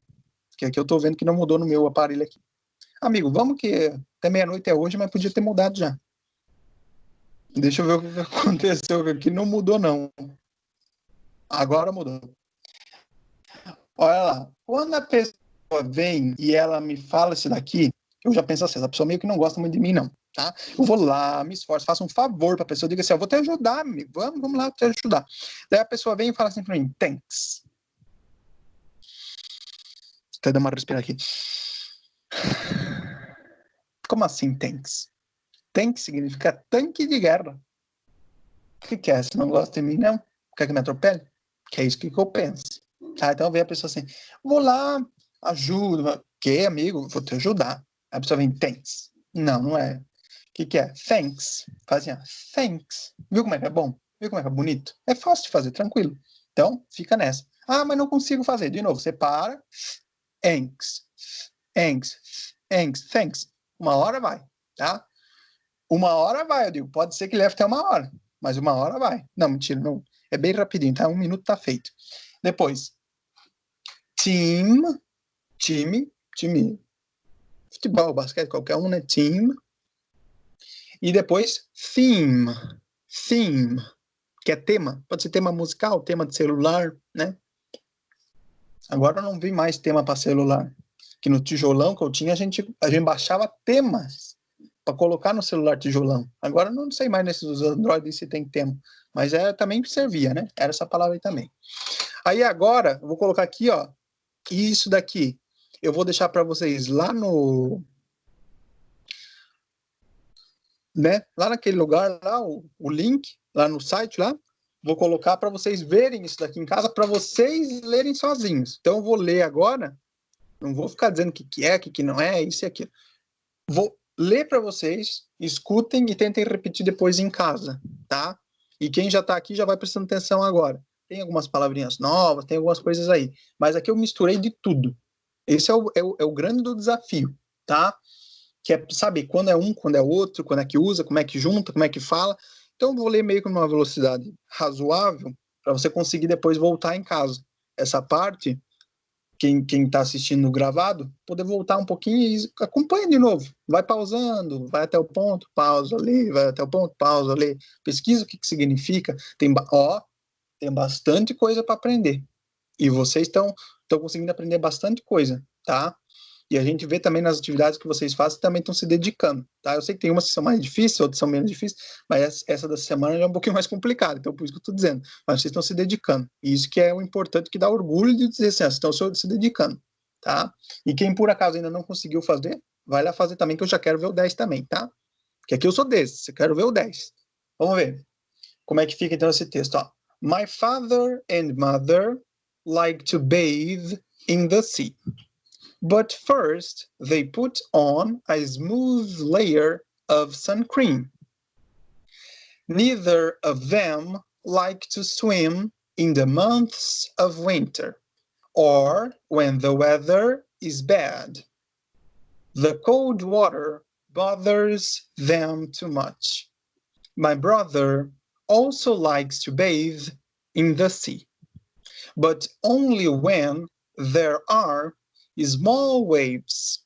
Que aqui eu tô vendo que não mudou no meu aparelho aqui. Amigo, vamos que até meia-noite é hoje, mas podia ter mudado já. Deixa eu ver o que aconteceu aqui. Não mudou, não. Agora mudou. Olha lá. Quando a pessoa vem e ela me fala isso daqui, eu já penso assim, essa pessoa meio que não gosta muito de mim, não. Tá? Eu vou lá, me esforço, faço um favor para a pessoa, diga assim, eu vou te ajudar, amigo. Vamos lá, te ajudar. Daí a pessoa vem e fala assim para mim, thanks. Até dar uma respirada aqui. Como assim, thanks? Thanks significa tanque de guerra. O que é? Você não gosta de mim, não? Quer que me atropele? Que é isso que eu penso. Tá? Então vem a pessoa assim, vou lá, ajuda. Que, amigo? Vou te ajudar. A pessoa vem, thanks. Não, não é. O que é? Thanks. Faz assim, ó, thanks. Viu como é que é bom? Viu como é que é bonito? É fácil de fazer, tranquilo. Então, fica nessa. Ah, mas não consigo fazer. De novo, você para. Thanks. Thanks. Thanks. Thanks. Uma hora vai, tá? Uma hora vai, eu digo. Pode ser que leve até uma hora, mas uma hora vai. Não, mentira, não. É bem rapidinho, tá? 1 minuto tá feito. Depois, team, time, futebol, basquete, qualquer um, né? Team. E depois, theme, que é tema. Pode ser tema musical, tema de celular, né? Agora eu não vi mais tema para celular. Que no tijolão que eu tinha, a gente baixava temas para colocar no celular tijolão. Agora eu não sei mais nesses Android se tem tema. Mas também servia, né? Era essa palavra aí também. Aí agora, eu vou colocar aqui, ó. Isso daqui. Eu vou deixar para vocês lá no... né? Lá naquele lugar, lá, o link, lá no site, lá. Vou colocar para vocês verem isso daqui em casa, para vocês lerem sozinhos. Então eu vou ler agora. Não vou ficar dizendo o que é, o que não é, isso e aquilo. Vou ler para vocês, escutem e tentem repetir depois em casa, tá? E quem já está aqui já vai prestando atenção agora. Tem algumas palavrinhas novas, tem algumas coisas aí. Mas aqui eu misturei de tudo. Esse é o grande do desafio, tá? Que é saber quando é um, quando é outro, quando é que usa, como é que junta, como é que fala. Então eu vou ler meio que numa velocidade razoável para você conseguir depois voltar em casa. Essa parte, quem está assistindo gravado, poder voltar um pouquinho e acompanha de novo. Vai pausando, vai até o ponto, pausa ali, vai até o ponto, pausa ali. Pesquisa o que significa. Tem bastante coisa para aprender. E vocês estão conseguindo aprender bastante coisa, tá? E a gente vê também nas atividades que vocês fazem, também estão se dedicando, tá? Eu sei que tem umas que são mais difíceis, outras são menos difíceis, mas essa da semana já é um pouquinho mais complicada, então por isso que eu estou dizendo. Mas vocês estão se dedicando. E isso que é o importante, que dá orgulho de dizer assim, vocês estão se dedicando, tá? E quem por acaso ainda não conseguiu fazer, vai lá fazer também, que eu já quero ver o 10 também, tá? Porque aqui eu sou desse, eu quero ver o 10. Vamos ver como é que fica então esse texto, ó. My father and mother like to bathe in the sea. But first, they put on a smooth layer of sun cream. Neither of them like to swim in the months of winter, or when the weather is bad. The cold water bothers them too much. My brother also likes to bathe in the sea, but only when there are small waves.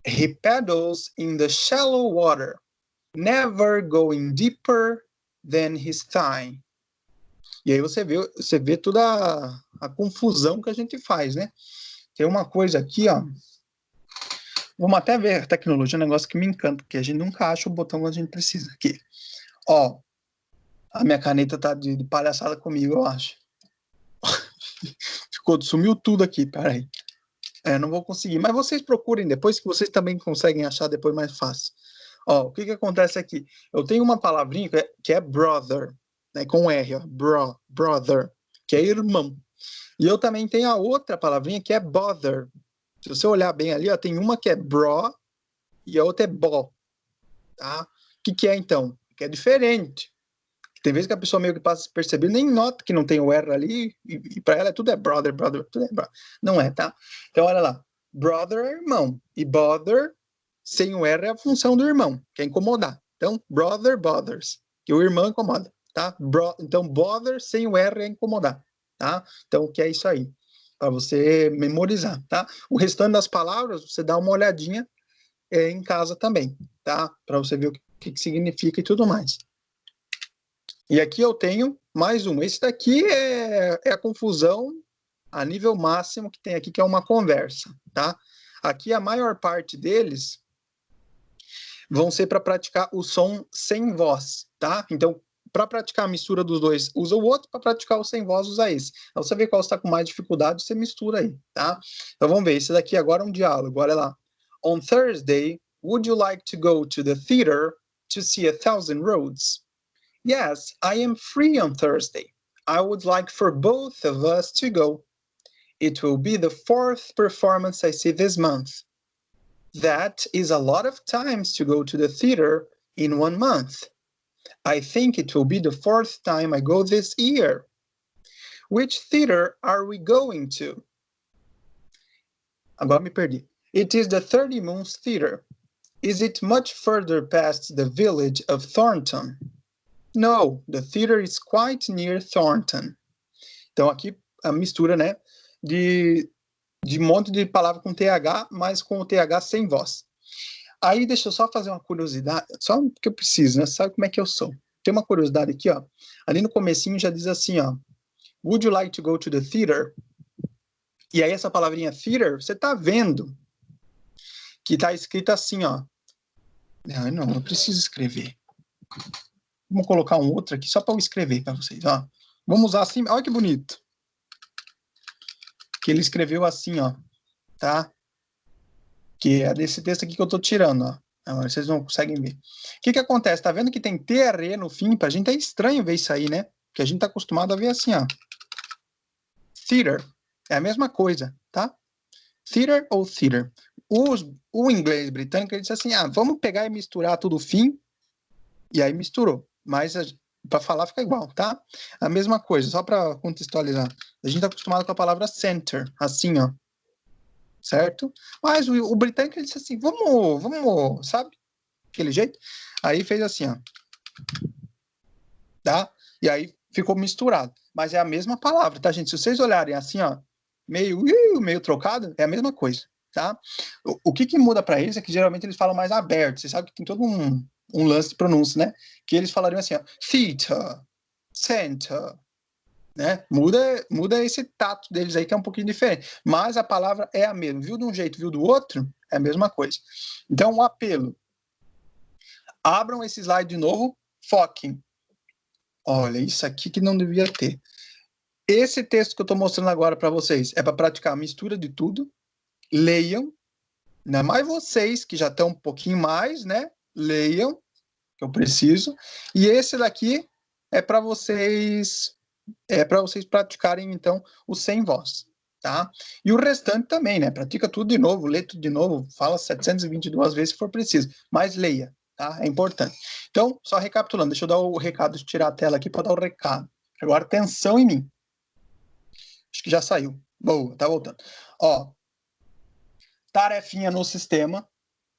He paddles in the shallow water, never going deeper than his thigh. E aí você vê toda a confusão que a gente faz, né? Tem uma coisa aqui, ó. Vamos até ver a tecnologia, é um negócio que me encanta, porque a gente nunca acha o botão que a gente precisa. Aqui. Ó, a minha caneta tá de palhaçada comigo, eu acho. Sumiu tudo aqui, peraí. Não vou conseguir, mas vocês procurem depois, que vocês também conseguem achar depois mais fácil. Ó, o que acontece aqui? Eu tenho uma palavrinha que é brother, né, com R, ó, brother, que é irmão. E eu também tenho a outra palavrinha que é bother, Se você olhar bem ali, ó, tem uma que é bro e a outra é bo, tá? O que é, então? Que é diferente. Tem vezes que a pessoa meio que passa percebendo, nem nota que não tem o R ali, e para ela tudo é brother, tudo é brother. Não é, tá? Então, olha lá. Brother é irmão. E bother, sem o R, é a função do irmão, que é incomodar. Então, brother, bothers. Que o irmão incomoda, tá? Então, bother sem o R é incomodar, tá? Então, o que é isso aí? Para você memorizar, tá? O restante das palavras, você dá uma olhadinha em casa também, tá? Para você ver o que significa e tudo mais. E aqui eu tenho mais um. Esse daqui é a confusão a nível máximo que tem aqui, que é uma conversa, tá? Aqui a maior parte deles vão ser para praticar o som sem voz, tá? Então, para praticar a mistura dos dois, usa o outro, para praticar o sem voz, usa esse. Então, você vê qual está com mais dificuldade, você mistura aí, tá? Então, vamos ver. Esse daqui agora é um diálogo, olha lá. On Thursday, would you like to go to the theater to see 1,000 Roads? Yes, I am free on Thursday. I would like for both of us to go. It will be the 4th performance I see this month. That is a lot of times to go to the theater in 1 month. I think it will be the 4th time I go this year. Which theater are we going to? Agora me perdi. It is the 30 Moons Theater. Is it much further past the village of Thornton? No, the theater is quite near Thornton. Então aqui a mistura, né, de um monte de palavra com TH, mas com o TH sem voz. Aí deixa eu só fazer uma curiosidade, só porque eu preciso, né? Sabe como é que eu sou? Tem uma curiosidade aqui, ó. Ali no comecinho já diz assim, ó. Would you like to go to the theater? E aí essa palavrinha theater, você tá vendo que tá escrito assim, ó. Não, eu preciso escrever. Vamos colocar um outro aqui só para eu escrever para vocês, ó. Vamos usar assim, olha que bonito. Que ele escreveu assim, ó, tá? Que é desse texto aqui que eu tô tirando, ó. Agora vocês não conseguem ver. O que acontece? Tá vendo que tem TRE no fim? Pra gente é estranho ver isso aí, né? Porque a gente tá acostumado a ver assim, ó. Theater. É a mesma coisa, tá? Theater ou theater. O inglês britânico, ele disse assim, vamos pegar e misturar tudo fim. E aí misturou. Mas para falar fica igual, tá? A mesma coisa, só para contextualizar. A gente tá acostumado com a palavra center, assim, ó. Certo? Mas o britânico ele disse assim, vamos, sabe? Aquele jeito. Aí fez assim, ó. Tá? E aí ficou misturado. Mas é a mesma palavra, tá, gente? Se vocês olharem assim, ó, meio trocado, é a mesma coisa, tá? O que muda para eles é que geralmente eles falam mais aberto. Você sabe que tem todo um lance de pronúncia, né? Que eles falariam assim, ó, theater, center, né? Muda esse tato deles aí, que é um pouquinho diferente. Mas a palavra é a mesma. Viu de um jeito, viu do outro, é a mesma coisa. Então, o apelo. Abram esse slide de novo, foquem. Olha, isso aqui que não devia ter. Esse texto que eu estou mostrando agora para vocês é para praticar a mistura de tudo. Leiam. Ainda mais vocês que já estão um pouquinho mais, né? Leiam, que eu preciso. E esse daqui é para vocês praticarem, então, o sem voz, tá? E o restante também, né? Pratica tudo de novo, lê tudo de novo, fala 722 vezes se for preciso, mas leia, tá? É importante. Então, só recapitulando, deixa eu dar o recado, tirar a tela aqui para dar o recado. Agora, atenção em mim. Acho que já saiu. Boa, tá voltando. Ó, tarefinha no sistema,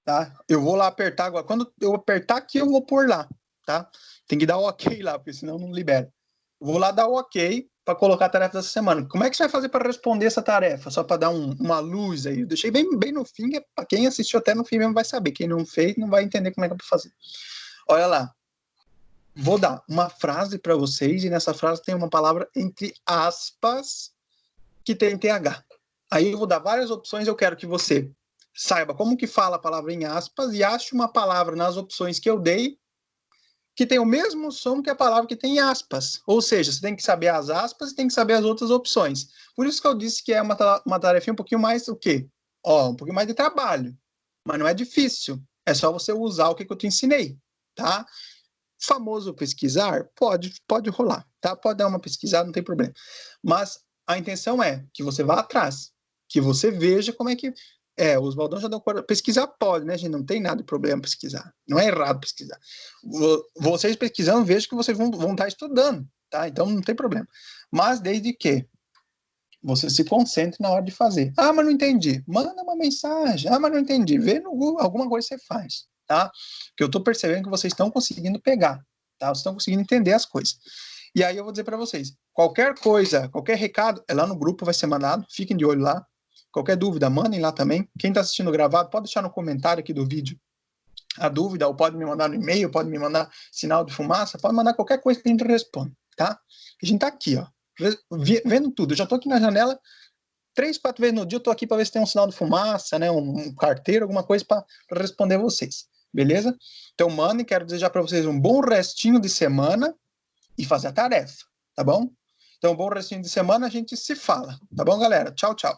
tá? Eu vou lá apertar agora. Quando eu apertar aqui, eu vou pôr lá, tá? Tem que dar o ok lá, porque senão não libera. Vou lá dar o ok para colocar a tarefa dessa semana. Como é que você vai fazer para responder essa tarefa? Só para dar uma luz aí. Eu deixei bem no fim, para quem assistiu até no fim mesmo vai saber. Quem não fez não vai entender como é que é para fazer. Olha lá. Vou dar uma frase para vocês e nessa frase tem uma palavra entre aspas que tem TH. Aí eu vou dar várias opções, eu quero que você saiba como que fala a palavra em aspas e ache uma palavra nas opções que eu dei que tem o mesmo som que a palavra que tem aspas. Ou seja, você tem que saber as aspas e tem que saber as outras opções. Por isso que eu disse que é uma tarefinha um pouquinho mais o quê? Um pouquinho mais de trabalho. Mas não é difícil. É só você usar o que eu te ensinei, tá? Famoso pesquisar? Pode rolar, tá? Pode dar uma pesquisada, não tem problema. Mas a intenção é que você vá atrás, que você veja como é que O Oswaldão já deu pesquisar pode, né, gente? Não tem nada de problema pesquisar. Não é errado pesquisar. Vocês pesquisando, vejo que vocês vão estar estudando, tá? Então não tem problema. Mas desde que você se concentre na hora de fazer. Ah, mas não entendi. Manda uma mensagem. Ah, mas não entendi. Vê no Google, alguma coisa você faz, tá? Que eu tô percebendo que vocês estão conseguindo pegar, tá? Vocês estão conseguindo entender as coisas. E aí eu vou dizer para vocês, qualquer coisa, qualquer recado, é lá no grupo, vai ser mandado. Fiquem de olho lá. Qualquer dúvida, mandem lá também. Quem está assistindo gravado, pode deixar no comentário aqui do vídeo a dúvida, ou pode me mandar no e-mail, pode me mandar sinal de fumaça, pode mandar qualquer coisa que a gente responde, tá? A gente tá aqui, ó, vendo tudo. Eu já tô aqui na janela 3, 4 vezes no dia, eu tô aqui para ver se tem um sinal de fumaça, né, um carteiro, alguma coisa para responder vocês, beleza? Então, mandem, quero desejar para vocês um bom restinho de semana e fazer a tarefa, tá bom? Então, um bom restinho de semana, a gente se fala, tá bom, galera? Tchau, tchau.